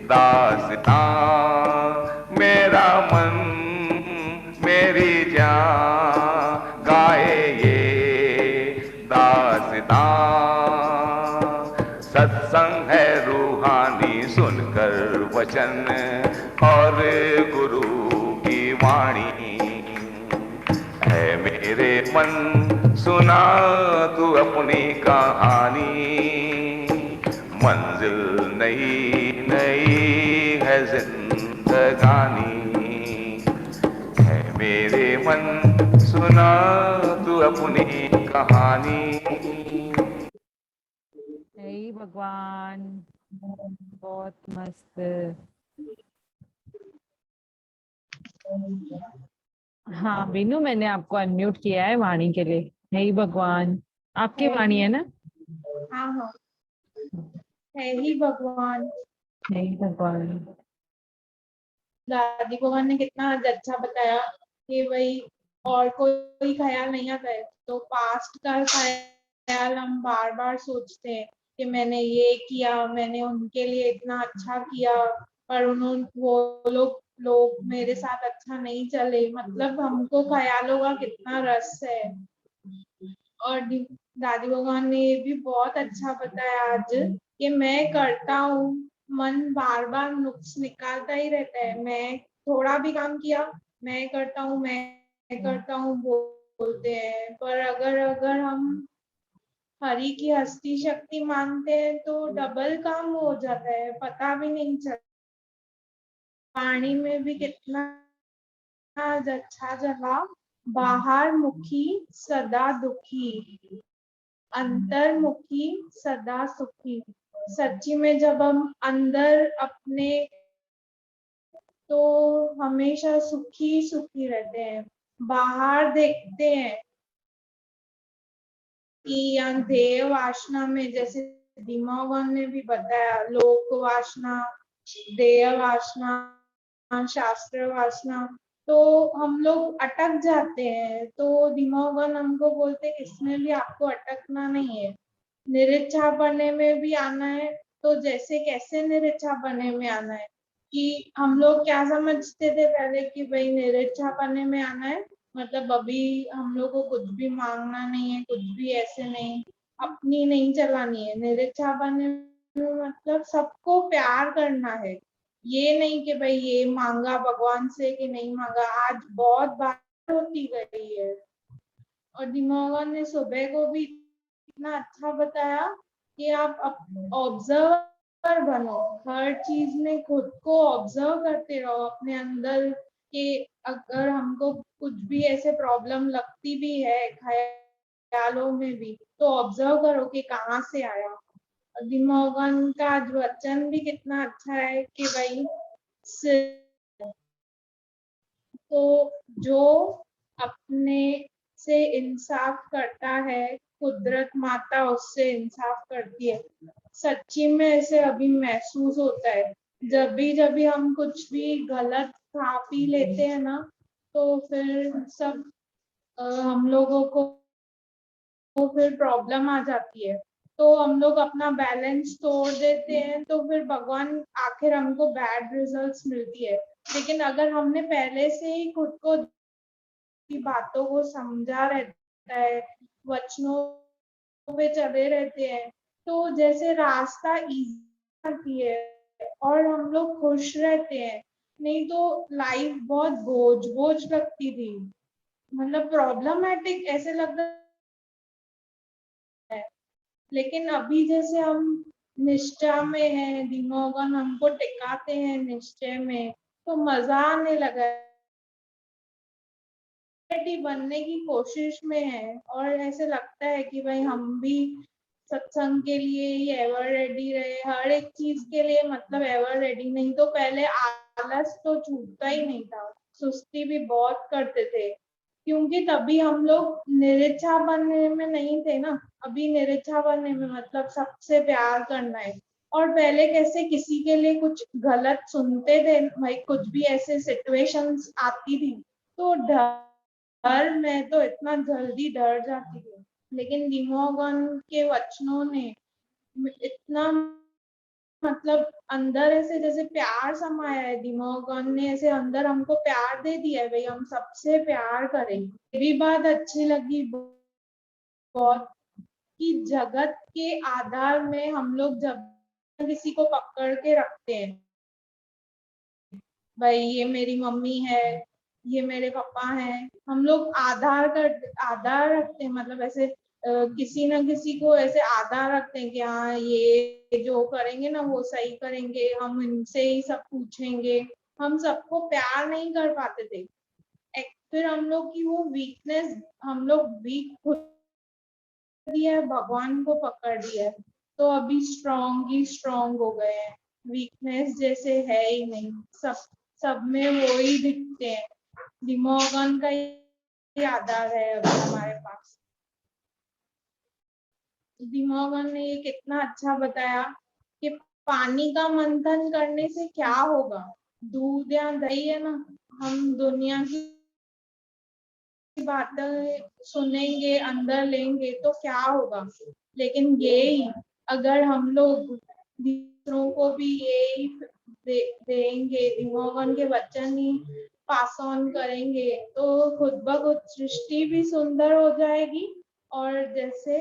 दास्तां, मेरा मन मेरी जान गाए ये दास्तां। सत्संग है रूहानी सुनकर वचन और गुरु की वाणी है। मेरे मन सुना तू अपनी कहानी, मंजिल नई नई है जिंदगानी। है मेरे मन सुना तू अपनी कहानी। हे भगवान, बहुत मस्त। हाँ बीनू, मैंने आपको अनम्यूट किया है वाणी के लिए। हे भगवान, आपकी वाणी है ना? हाँ हाँ, है ही भगवान। हे भगवान। दादी भगवान ने कितना अच्छा बताया कि भाई और कोई ख्याल नहीं आता है तो पास्ट का ख्याल हम बार बार सोचते हैं कि मैंने ये किया, मैंने उनके लिए इतना अच्छा किया, पर उन्होंने वो लोग मेरे साथ अच्छा नहीं चले। मतलब हमको ख्यालों का कितना रस है। और दादी भगवान ने ये भी बहुत अच्छा बताया आज कि मैं करता हूँ, मन बार बार नुक्स निकालता ही रहता है। मैं थोड़ा भी काम किया, मैं करता हूँ, मैं करता हूँ बोलते हैं। पर अगर अगर हम हरि की हस्ती शक्ति मानते हैं तो डबल काम हो जाता है, पता भी नहीं चलता। पानी में भी कितना अच्छा जगह, बाहर मुखी सदा दुखी, अंतर्मुखी सदा सुखी। सच्ची में जब हम अंदर अपने तो हमेशा सुखी सुखी रहते हैं। बाहर देखते हैं कि यहाँ देह वासना में, जैसे दिमागन ने भी बताया, लोक वासना, देह वासना, शास्त्र वासना, तो हम लोग अटक जाते हैं। तो दिमागन हमको बोलते हैं इसमें भी आपको अटकना नहीं है, निरीक्षा बनने में भी आना है। तो जैसे कैसे निरीक्षा बनने में आना है कि हम लोग क्या समझते थे पहले कि भाई निरीक्षा बनने में आना है मतलब अभी हम लोग को कुछ भी मांगना नहीं है, कुछ भी ऐसे नहीं, अपनी नहीं चलानी है। निरीक्षा बनने में मतलब सबको प्यार करना है, ये नहीं कि भाई ये मांगा भगवान से कि नहीं मांगा। आज बहुत बात होती गई है। और दिमाग ने सुबह को भी इतना अच्छा बताया कि आप ऑब्जर्वर बनो, हर चीज में खुद को ऑब्जर्व करते रहो अपने अंदर कि अगर हमको कुछ भी ऐसे प्रॉब्लम लगती भी है ख्यालों में भी, तो ऑब्जर्व करो कि कहाँ से आया। और दिमागन का आज वचन भी कितना अच्छा है कि भाई तो जो अपने से इंसाफ करता है, कुदरत माता उससे इंसाफ करती है। सच्ची में ऐसे अभी महसूस होता है, जब भी हम कुछ भी गलत खा पी लेते हैं ना, तो फिर सब हम लोगों को तो फिर प्रॉब्लम आ जाती है। तो हम लोग अपना बैलेंस तोड़ देते हैं, तो फिर भगवान आखिर हमको बैड रिजल्ट्स मिलती है। लेकिन अगर हमने पहले से ही खुद को की बातों को समझा रहता है, वचनों पे चले रहते हैं, तो जैसे रास्ता इजी आती है और हम लोग खुश रहते हैं। नहीं तो लाइफ बहुत बोझ बोझ लगती थी, मतलब प्रॉब्लमेटिक ऐसे लगता है। लेकिन अभी जैसे हम निष्ठा में है, दिमागन हमको टिकाते हैं निश्चय में, तो मजा आने लगा है। बनने की कोशिश में है और ऐसे लगता है कि भाई हम भी सत्संग के लिए ही एवर रेडी रहे, हर एक चीज के लिए, मतलब एवर रेडी। नहीं तो पहले आलस तो छूटता ही नहीं था, सुस्ती भी बहुत करते थे, क्योंकि तभी हम लोग निरीक्षा बनने में नहीं थे ना। अभी निरीक्षा बनने में मतलब सबसे प्यार करना है। और पहले कैसे किसी के लिए कुछ गलत सुनते थे भाई, कुछ भी ऐसे सिचुएशंस आती थी तो डर, मैं तो इतना जल्दी डर जाती हूँ। लेकिन दिमोगन के वचनों ने इतना मतलब अंदर ऐसे जैसे प्यार समाया है, दिमोगन ने ऐसे अंदर हमको प्यार दे दिया है, भाई हम सबसे प्यार करेंगे। ये भी बात अच्छी लगी बहुत कि जगत के आधार में हम लोग जब किसी को पकड़ के रखते हैं, भाई ये मेरी मम्मी है, ये मेरे पापा हैं, हम लोग आधार रखते हैं, मतलब ऐसे किसी न किसी को ऐसे आधार रखते हैं कि हाँ ये जो करेंगे ना वो सही करेंगे, हम इनसे ही सब पूछेंगे। हम सबको प्यार नहीं कर पाते थे। फिर हम लोग की वो वीकनेस, हम लोग वीक खुद दिया है, भगवान को पकड़ लिया है, तो अभी स्ट्रॉन्ग हो गए हैं। वीकनेस जैसे है ही नहीं, सब में वो ही दिखते हैं। दिमोगन का ही आधार है अभी हमारे पास। दिमोगन ने ये कितना अच्छा बताया कि पानी का मंथन करने से क्या होगा। दूध या दही है ना, हम दुनिया की बातें सुनेंगे, अंदर लेंगे तो क्या होगा। लेकिन यही अगर हम लोग दूसरों को भी यही देंगे, दिमोगन के वचन ही पास ऑन करेंगे, तो खुद ब खुद सृष्टि भी सुंदर हो जाएगी और जैसे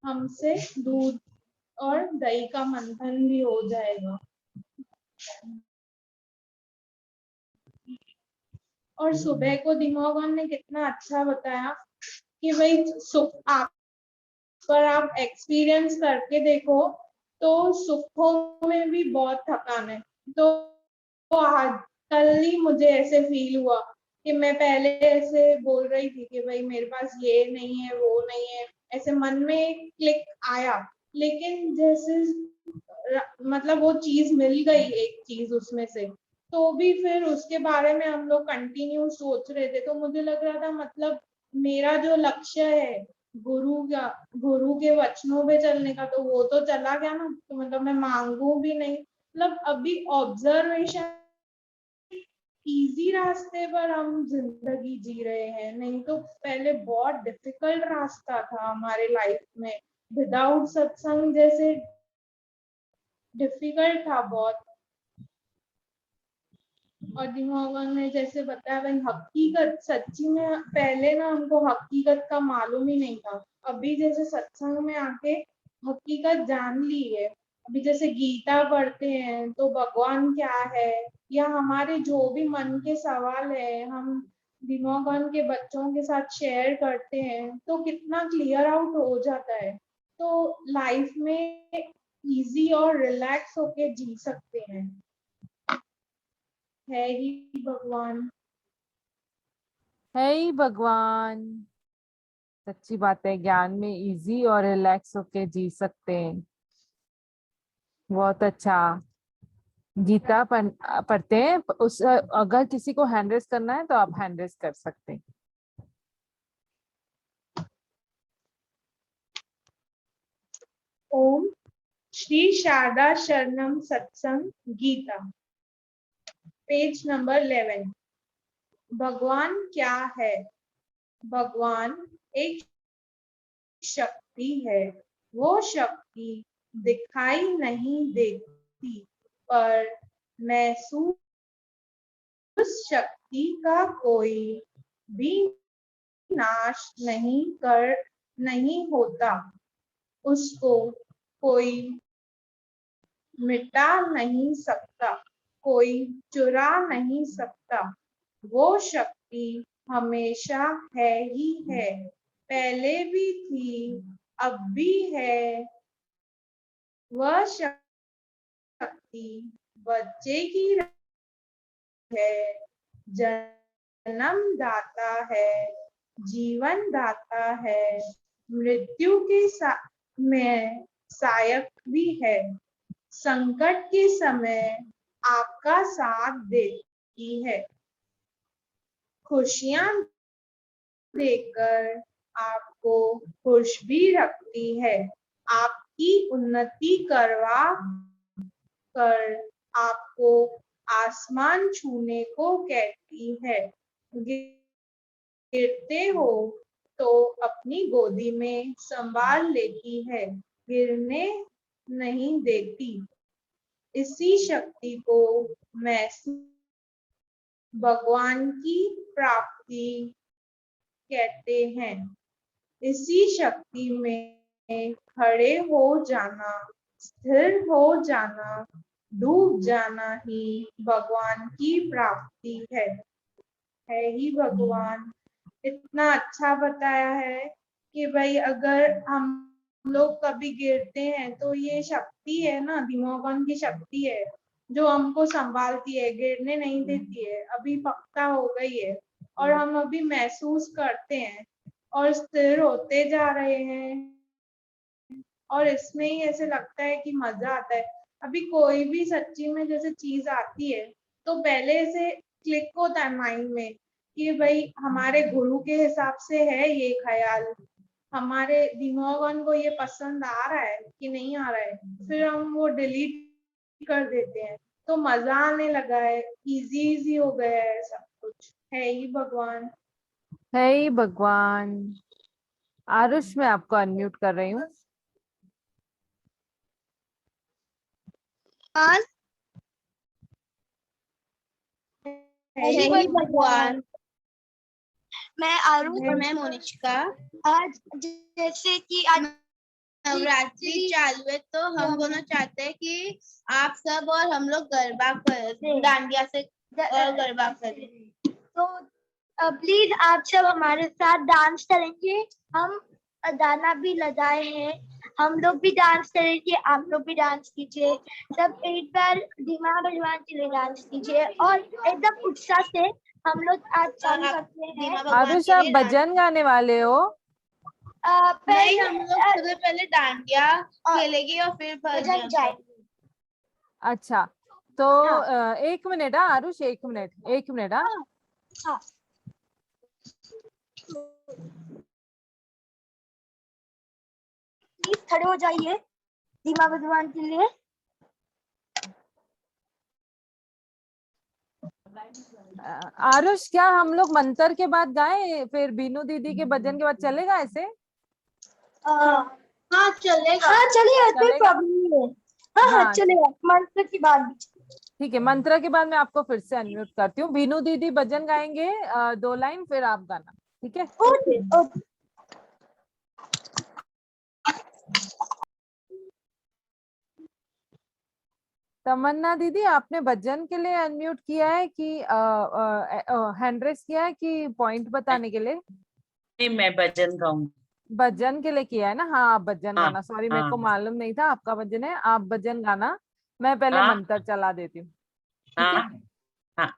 हमसे दूध और दही का मंथन भी हो जाएगा। और सुबह को दिमागन ने कितना अच्छा बताया कि भाई सुख आप पर आप एक्सपीरियंस करके देखो तो सुखों में भी बहुत थकान है। तो आज कल ही मुझे ऐसे फील हुआ कि मैं पहले ऐसे बोल रही थी कि भाई मेरे पास ये नहीं है वो नहीं है, ऐसे मन में एक क्लिक आया, लेकिन जैसे मतलब वो चीज मिल गई एक चीज उसमें से, तो भी फिर उसके बारे में हम लोग कंटिन्यू सोच रहे थे। तो मुझे लग रहा था मतलब मेरा जो लक्ष्य है गुरु के वचनों पे चलने का, तो वो तो चला गया ना। तो मतलब मैं मांगू भी नहीं, मतलब अभी ऑब्जर्वेशन इजी रास्ते पर हम जिंदगी जी रहे हैं। नहीं तो पहले बहुत डिफिकल्ट रास्ता था हमारे लाइफ में, विदाउट सत्संग जैसे डिफिकल्ट था बहुत। और दिमागन ने जैसे बताया भाई हकीकत सच्ची में पहले ना हमको हकीकत का मालूम ही नहीं था, अभी जैसे सत्संग में आके हकीकत जान ली है। अभी जैसे गीता पढ़ते हैं तो भगवान क्या है, या हमारे जो भी मन के सवाल है हम दिमागन के बच्चों के साथ शेयर करते हैं तो कितना क्लियर आउट हो जाता है। तो लाइफ में इजी और रिलैक्स होके जी सकते हैं। है ही भगवान। है ही भगवान। सच्ची बात है, ज्ञान में इजी और रिलैक्स होके जी सकते हैं। बहुत अच्छा। गीता पढ़ते हैं उस, अगर किसी को हैंड रेस करना है तो आप हैंड रेस कर सकते हैं। ओम श्री शारदा शरणम सत्संग गीता, पेज नंबर 11। भगवान क्या है? भगवान एक शक्ति है। वो शक्ति दिखाई नहीं देती, पर महसूस उस शक्ति का कोई भी नाश नहीं होता। उसको कोई मिटा नहीं सकता, कोई चुरा नहीं सकता। वो शक्ति हमेशा है ही है, पहले भी थी अब भी है। वह शक्ति बच्चे की है, जन्म दाता है, जीवन दाता है, मृत्यु के में सहायक भी है। संकट के समय आपका साथ देती है, खुशियां देकर आपको खुश भी रखती है, आपकी उन्नति करवा कर आपको आसमान छूने को कहती है। गिरते हो तो अपनी गोदी में संभाल लेती है, गिरने नहीं देती। इसी शक्ति को महसूस भगवान की प्राप्ति कहते हैं। इसी शक्ति में खड़े हो जाना, स्थिर हो जाना, डूब जाना ही भगवान की प्राप्ति है ही भगवान। इतना अच्छा बताया है कि भाई अगर हम लोग कभी गिरते हैं तो ये शक्ति है ना, दिमागन की शक्ति है जो हमको संभालती है, गिरने नहीं देती है। अभी पक्का हो गई है और हम अभी महसूस करते हैं और स्थिर होते जा रहे हैं, और इसमें ही ऐसे लगता है कि मजा आता है। अभी कोई भी सच्ची में जैसे चीज आती है तो पहले से क्लिक होता है माइंड में कि भाई हमारे गुरु के हिसाब से है ये ख्याल, हमारे दिमागन को ये पसंद आ रहा है कि नहीं आ रहा है, फिर हम वो डिलीट कर देते हैं। तो मजा आने लगा है, इजी हो गया है सब कुछ। है ही भगवान। है ही भगवान। आरुष, मैं आपको अनम्यूट कर रही हूँ। है ही भगवान। मैं आरुष और मैं मोनिका। आज जैसे कि आज नवरात्रि चालू है तो हम दोनों चाहते हैं कि आप सब और हम लोग गरबा करें, डांडिया से गरबा करें। तो प्लीज आप सब हमारे साथ डांस करेंगे। हम गाना भी लगाए हैं, हम लोग भी डांस करेंगे, आप लोग भी डांस कीजिए। सब एक बार दिमाग भगवान के लिए डांस कीजिए और एकदम उत्साह से हम लोग आज चालू करते हैं। आरुष, आप भजन गाने वाले हो? नहीं, हम लोग सबसे पहले डांडिया खेलेंगे और फिर भजन जाएंगे। अच्छा, तो 1 मिनट। Aarush, 1 minute, 1 minute. हाँ। प्लीज खड़े हो जाइए दिमाग भगवान के लिए। आरुष, क्या हम लोग मंत्र के बाद गाएं, फिर बीनू दीदी के भजन के बाद चलेगा ऐसे? हाँ चलेगा। हाँ चलेगा, कोई प्रॉब्लम नहीं है। हाँ चलेगा, मंत्र की बात भी। ठीक है, मंत्र के बाद मैं आपको फिर से अनम्यूट करती हूँ। बीनू दीदी भजन गाएंगे 2 लाइन, फिर आप गाना, ठीक है? Okay okay. तमन्ना दीदी, आपने भजन के लिए अनम्यूट किया है कि हैंड रेस किया है कि पॉइंट बताने के लिए? मैं भजन गाऊंगी। भजन के लिए किया है ना? हाँ, आप भजन हाँ, गाना। सॉरी, मेरे को हाँ, मालूम नहीं था आपका भजन है। आप भजन गाना, मैं पहले हाँ, मंत्र चला देती हूँ, ठीक है? हाँ, हाँ।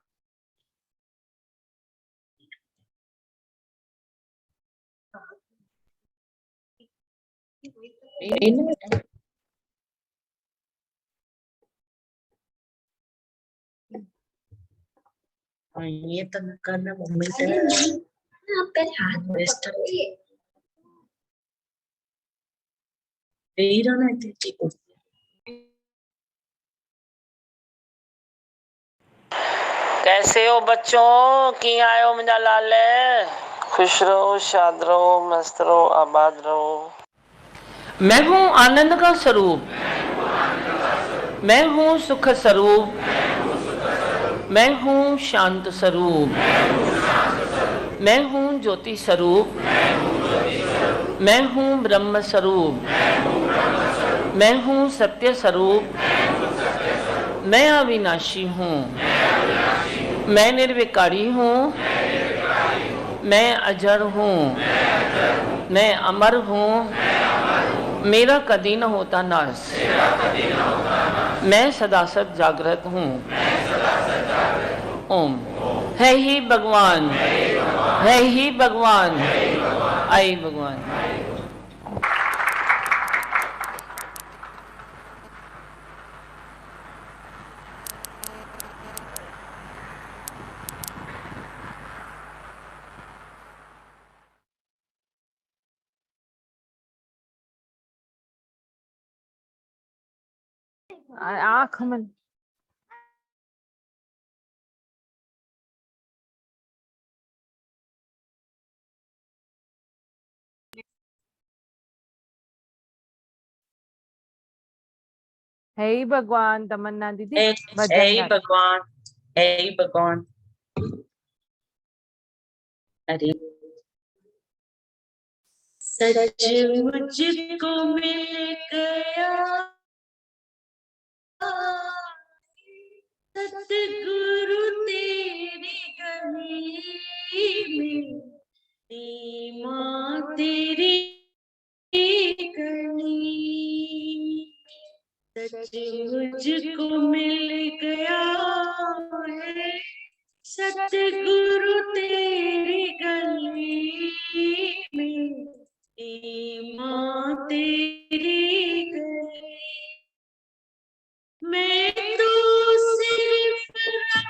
ये तो करना मम्मी पे हाथ वेस्ट रहना ठीक। कैसे हो बच्चों? की आयो मुझा लाल? खुश रहो, शाद रहो, मस्त रहो, आबाद रहो। मैं हूँ आनंद का स्वरूप, मैं हूँ सुख स्वरूप, मैं हूँ शांत स्वरूप, मैं हूँ ज्योति स्वरूप, मैं हूँ ब्रह्म स्वरूप, मैं हूँ सत्य स्वरूप, मैं अविनाशी हूँ, मैं निर्विकारी हूँ, मैं अजर हूँ, मैं अमर हूँ, मेरा कदी न होता नाश, मैं सदा सद जागृत हूँ। ओम। है ही भगवान, है ही भगवान, आई भगवान। आँख में है ही भगवान। तमन्ना दीदी, भजन हे गाना। भगवान, हे भगवान। अरे सच मुझको मिल गया सतगुरु तेरी गली में, माँ तेरी गली। सच मुझको मिल गया है सतगुरु तेरी गली में, माँ तेरी गली। मैं तो सिर्फ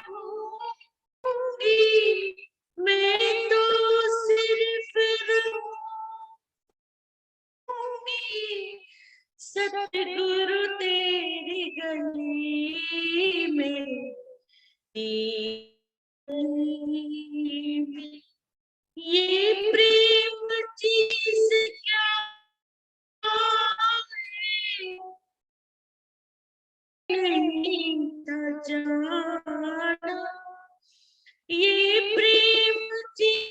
रहूंगी, मैं तो सिर्फ रहूंगी सतगुरु तेरी गली में, ये प्रेम चीज क्या नहीं था जाना, ये प्रेम चीज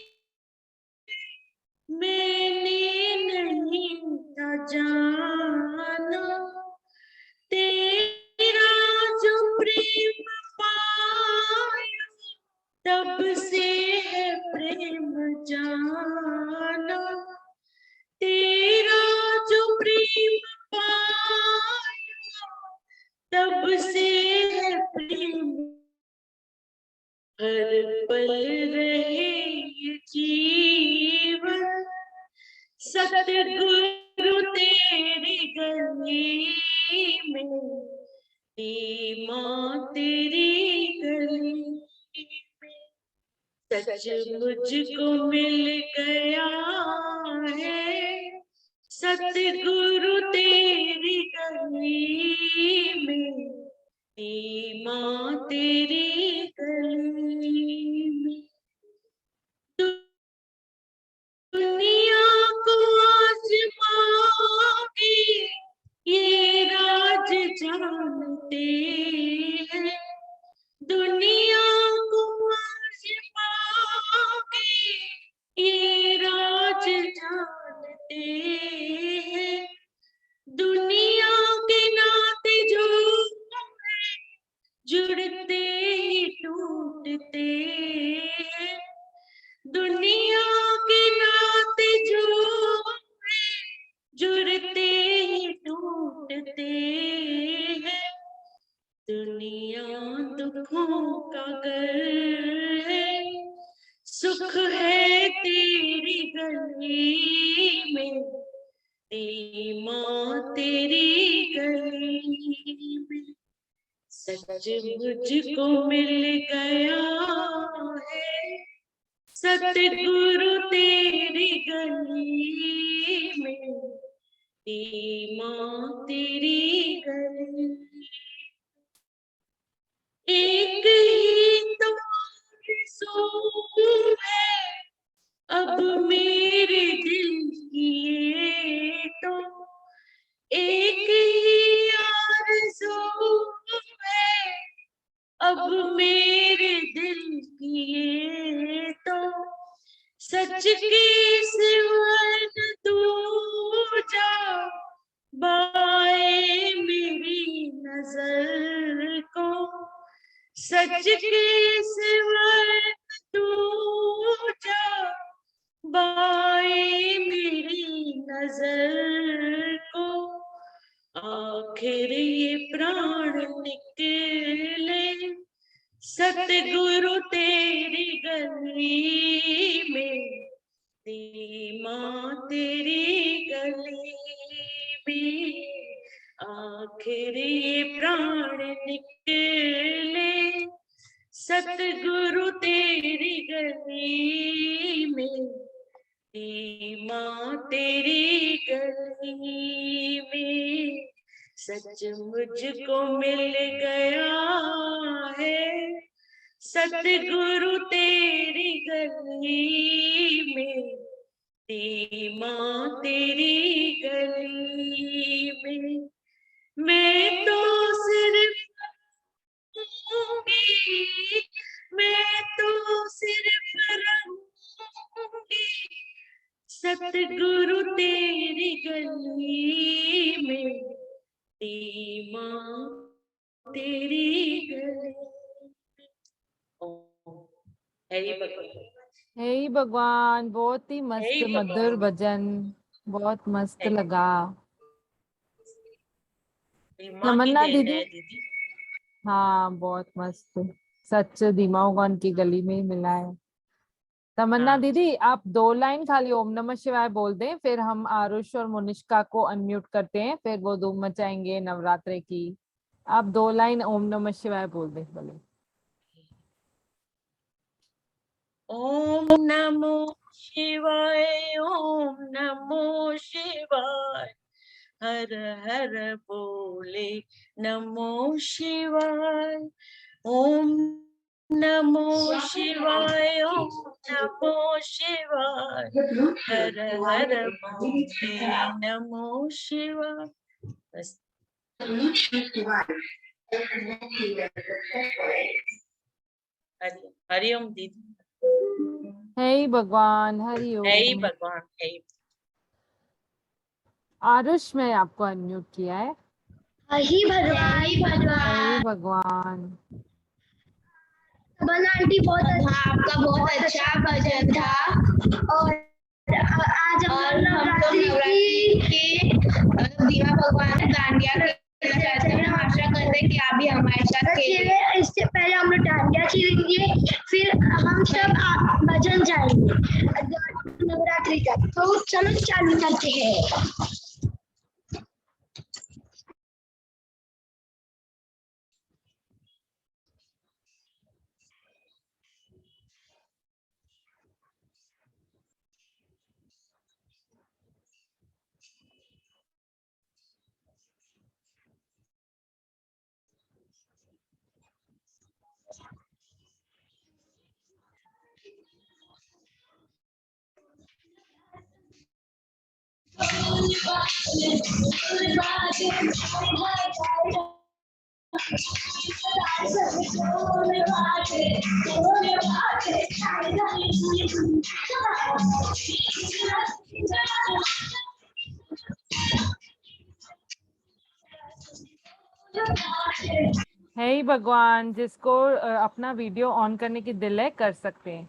से है प्रेम जाना, तेरा जो प्रेम पाया तब से है प्रेम, हर पल रहे ये जीवन सतगुरु तेरी गली में, माँ तेरी गली में, सच मुझको मिल गया है, सतगुरु तेरी गली में, माँ तेरी गली में। दुनिया को आजमाओगे ये राज जानते हैं, दुनिया को आजमाओगे ये राज जानते हैं, दुनिया के नाते जो जुड़ते ही टूटते हैं, दुनिया के नाते जो जुड़ते ही टूटते हैं, दुनिया दुखों का घर है, सुख है तेरी गली में, माँ तेरी गली में, सच मुझको मिल गया है, सतगुरु तेरी गली में, माँ तेरी गली। एक ही तो आरज़ू है अब मेरे दिल की, ये तो एक ही आरज़ू है अब मेरे दिल की, ये तो सच के सिवा न दूजा बाए मेरी नजर को, सच के सिवा न दूजा बाए मेरी नजर को, आखिर ये प्राण निकले सतगुरु तेरी गली में, माँ तेरी गली में, आखिर ये प्राण निकले सतगुरु तेरी गली में, माँ तेरी गली में, सच मुझको मिल गया है, सतगुरु तेरी गली में, माँ तेरी गली में, मैं तो सिर्फ रहूंगी, मैं तो सिर्फ रहूंगी सतगुरु तेरी गली में, माँ तेरी गली। हे भगवान, बहुत ही मस्त हे भगवान। मधुर भजन, बहुत मस्त हे। लगा। माँ की तमन्ना देन है दीदी, दीदी। हाँ बहुत मस्त, सच दीमाओं का उनकी गली में ही मिला है। तमन्ना हाँ। दीदी, आप 2 लाइन खाली ओम नमः शिवाय बोल दें, फिर हम आरुष और मोनिष्का को अनम्यूट करते हैं, फिर वो धूम मचाएंगे नवरात्रे की। आप 2 लाइन ओम नमः शिवाय बोल दें बोले। ओम नमो शिवाय, ओम नमो शिवाय, हर हर बोले नमो शिवाय, ओम नमो शिवाय, ओम नमो शिवाय, हर हर बोले नमो शिवाय। बस। हरिओम दीदी। हे भगवान, हरि हे ओम। भगवान, हे। आरुष, मैं आपको अनम्यूट किया है। ही भगवान, ही भगवान। हे भगवान। बना आंटी बहुत अच्छा, आपका बहुत अच्छा भजन था। और आज हम लोग नवरात्रि के दीवा भगवान डांडिया खेलना चाहते हैं। हम आशा करते हैं कि आप भी हमारे साथ खेलें। इससे पहले हम लोग डांडिया खेलेंगे, फिर हम सब भजन जाएंगे नवरात्रि का। तो चलो चालू करते हैं। हे भगवान, जिसको अपना वीडियो ऑन करने की दिल है कर सकते हैं।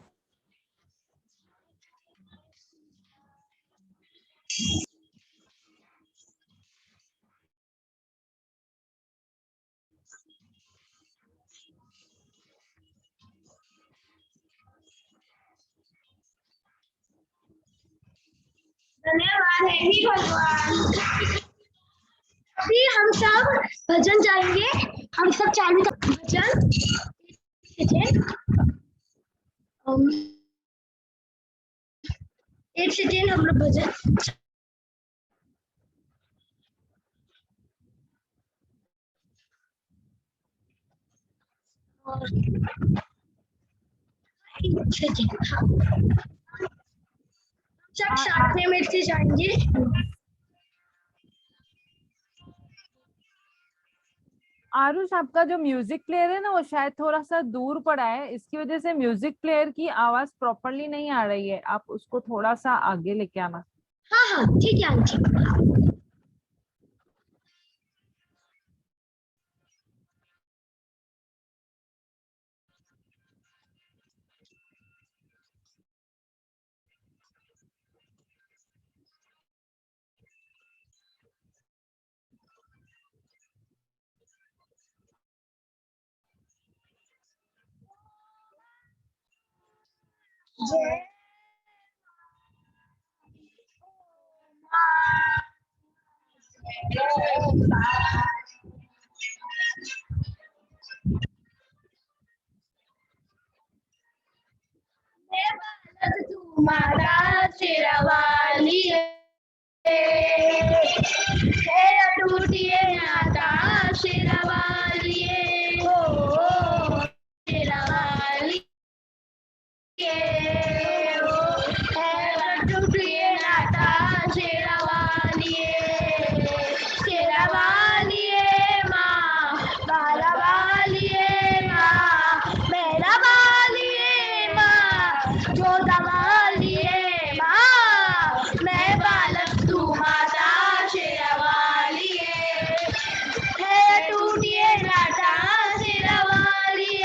धन्यवाद है ही भगवान। अभी हम सब भजन जाएंगे, हम सब चालू भजन। एक सेकेंड हम लोग भजन और सब साथ में मिलके जाएंगे। आरुष, आपका जो म्यूजिक प्लेयर है ना वो शायद थोड़ा सा दूर पड़ा है, इसकी वजह से म्यूजिक प्लेयर की आवाज प्रॉपरली नहीं आ रही है। आप उसको थोड़ा सा आगे लेके आना। हाँ हाँ ठीक है आंटी। जय तुम्हारा शेरवाली टूटिए नाता शेरवाली हो शेरवाली टूटिए नाता शेरवाली शेरवाली माँ बाला वाली माँ मेरा वाली माँ जोधा वाली माँ मैं बालक तू माता शेरवाली है टूटिए नाटा शेरवाली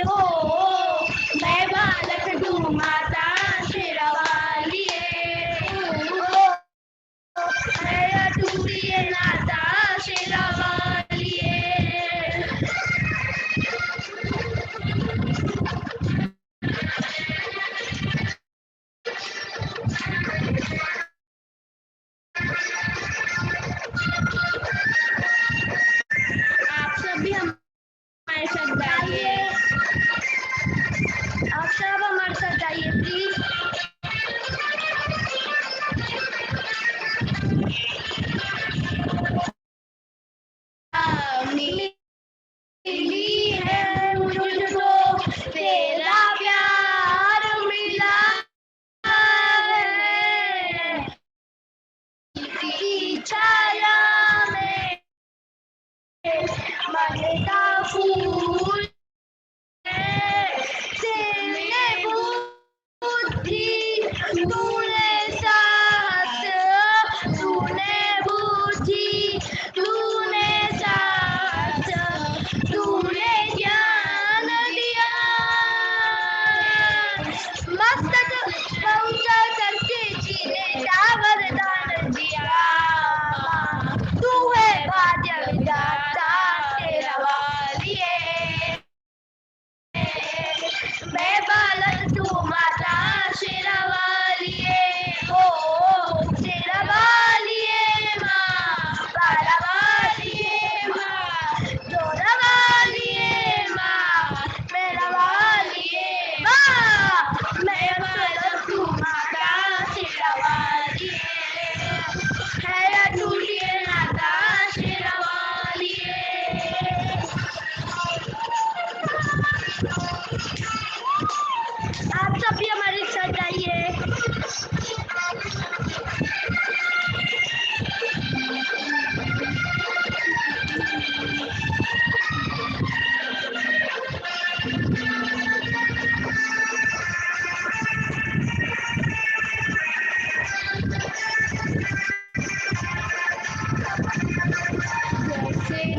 हो मैं बालक तू माता शेरवाली है टूटिए नाटा शेरवाली आप सब भी हमारे साथ गाइए। आप सब हमारे साथ गाइए प्लीज। मिली है मुझको तेरा प्यार मिला है की छाया में मन का फूल तेरे बुद्धि तूने साथ तूने बुद्धि तूने साथ तूने ज्ञान दिया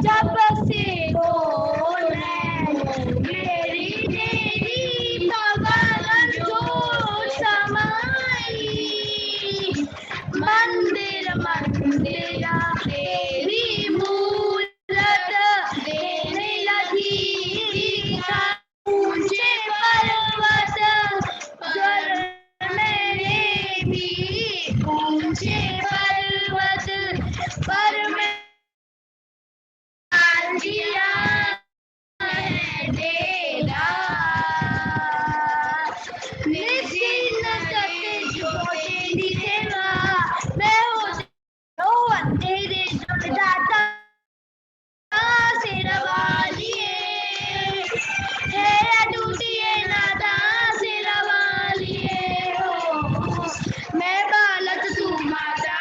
जब से हो मेरी तेरी पवन जो समाई मंदिर मंदिर तेरी मूरत देने लगी ऊंचे पर्वत पर मैंने भी ऊंचे पर्वत पर मैं दिया है डेरा निश्चित करते छोटे दिखेगा मैं हो अंधेरे जाता से रवालिए है टूटिए नादा से रवालिए हो मैं बालक तू माता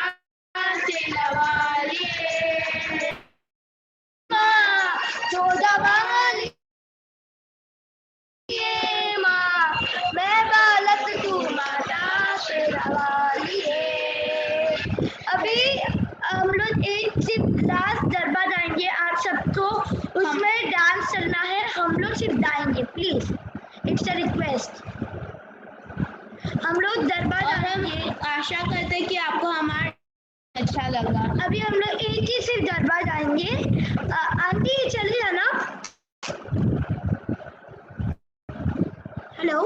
से रवालिए जो दवाली माँ मैं बालक तू माता से रवालिए। अभी हम लोग एक सिर्फ डांस गरबा गाएंगे आप सबको उसमें डांस चलना है हम लोग सिर्फ गाएंगे प्लीज इट्स अ रिक्वेस्ट हम लोग गरबा गाएंगे आशा करते हैं कि आपको हमारा अच्छा लगा अभी हम लोग एक ही सिर्फ गरबा गाएंगे आंटी चलिए ना हेलो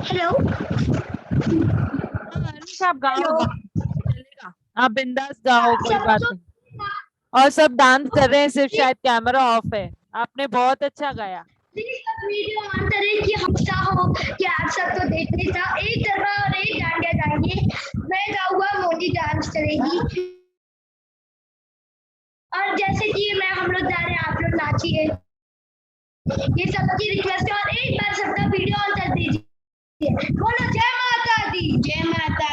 हेलो आप गाओ चलेगा आप बिंदास गाओ कोई बात नहीं और सब डांस कर रहे हैं सिर्फ शायद कैमरा ऑफ है आपने बहुत अच्छा गाया वीडियो ऑन करें कि हफ्ता हो कि आप सबको देखने था एक गरबा और एक डांडिया गाएंगे मैं गाऊंगा मोदी डांस करेगी और जैसे कि मैं हम लोग जा रहे हैं आप लोग नाचिए ये सबकी रिक्वेस्ट है और एक बार सबका वीडियो ऑन कर दीजिए बोलो जय माता दी जय माता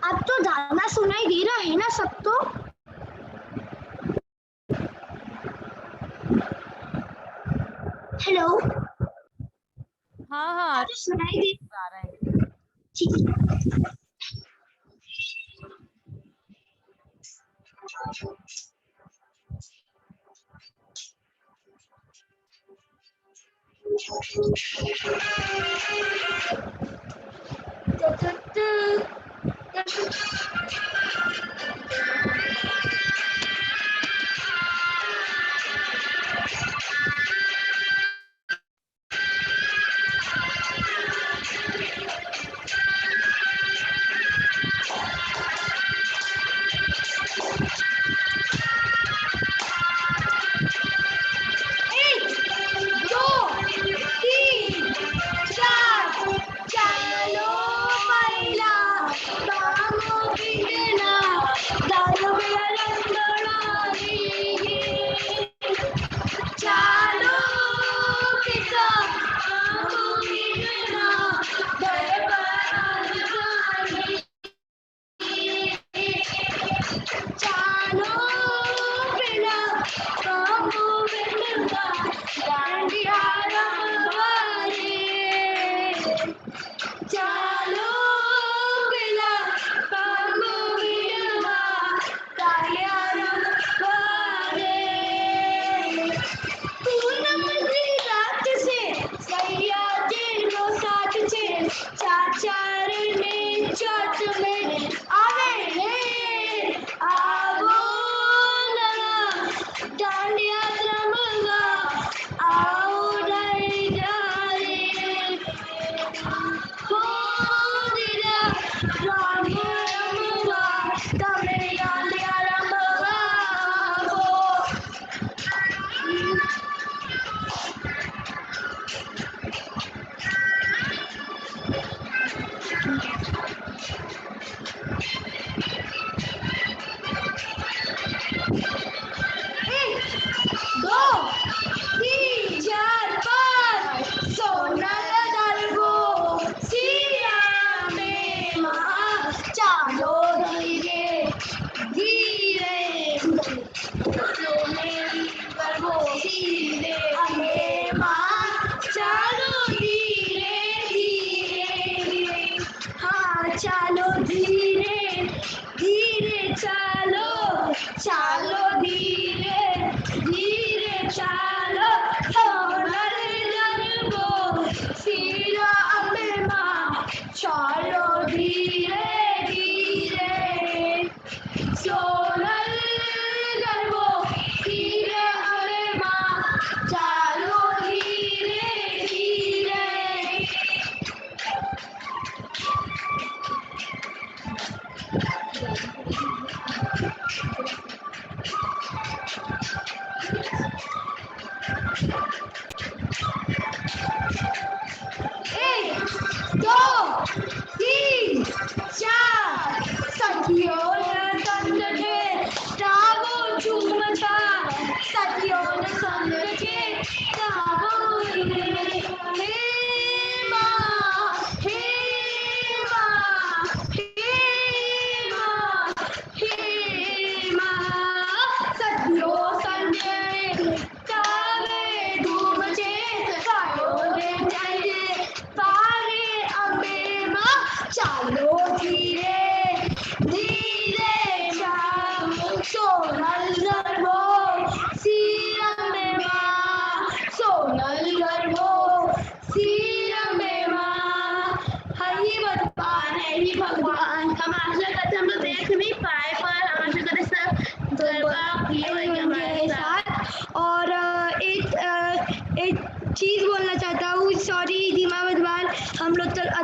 अब तो गाना सुनाई दे रहा है ना सबको हेलो हाँ सुनाई दे गा रहे हैं ठीक है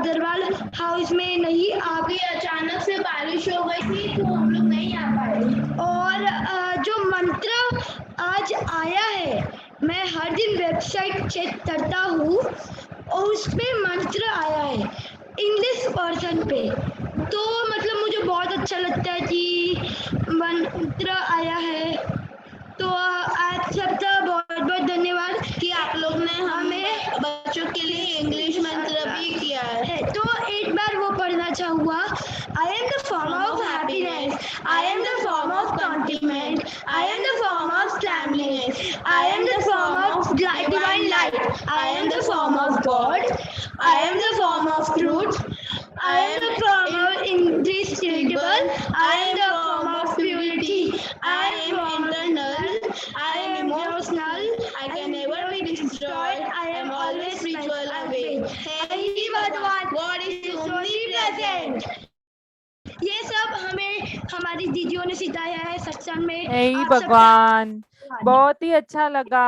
अग्रवाल हाउस में नहीं आ अभी अचानक से बारिश हो गई थी तो हम लोग नहीं आ पाए। और जो मंत्र आज आया है, मैं हर दिन वेबसाइट चेक करता हूँ और उस पे मंत्र आया है इंग्लिश वर्जन पे, तो मतलब मुझे बहुत अच्छा लगता है कि मंत्र आया है। तो आप सबका बहुत बहुत धन्यवाद कि आप लोग ने हमें बच्चों के लिए इंग्लिश मंत्र भी किया है। तो एक बार वो पढ़ना चाहूँगा। I am the form of happiness. I am the form of contentment. I am the form of cleanliness. I am the form of divine light. I am the form of God. I am the form of truth. I am the form of indestructible. I am the form of purity. I am internal. I am emotional. I can never be destroyed. I am always spiritual awake. Hey भगवान, God is omnipresent. ये सब हमें हमारी दीदियों ने सिखाया है सत्संग में। हे आप सबका भगवान, बहुत ही अच्छा लगा।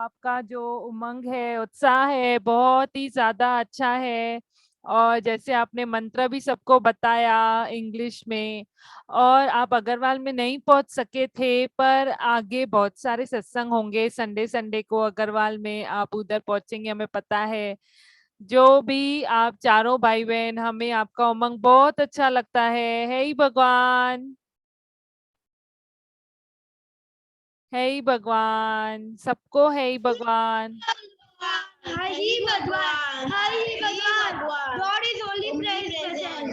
आपका जो उमंग है, उत्साह है, बहुत ही ज्यादा अच्छा है। और जैसे आपने मंत्र भी सबको बताया इंग्लिश में, और आप अग्रवाल में नहीं पहुंच सके थे, पर आगे बहुत सारे सत्संग होंगे संडे संडे को अग्रवाल में, आप उधर पहुंचेंगे हमें पता है। जो भी आप चारों भाई बहन, हमें आपका उमंग बहुत अच्छा लगता है। हे भगवान, हे भगवान, सबको हे भगवान। हरि भगवान, हरि भगवान, गॉड इज ओनली प्रेजेंट।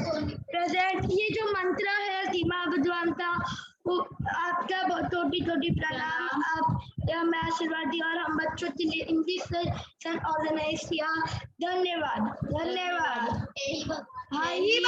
ये जो मंत्र है सीमा भगवान का, वो आपका बहुत कोटि कोटि प्रणाम। आप हमें आशीर्वाद दिया और हम बच्चों के लिए इंग्लिश सेशन ऑर्गेनाइज किया। धन्यवाद, धन्यवाद। हरि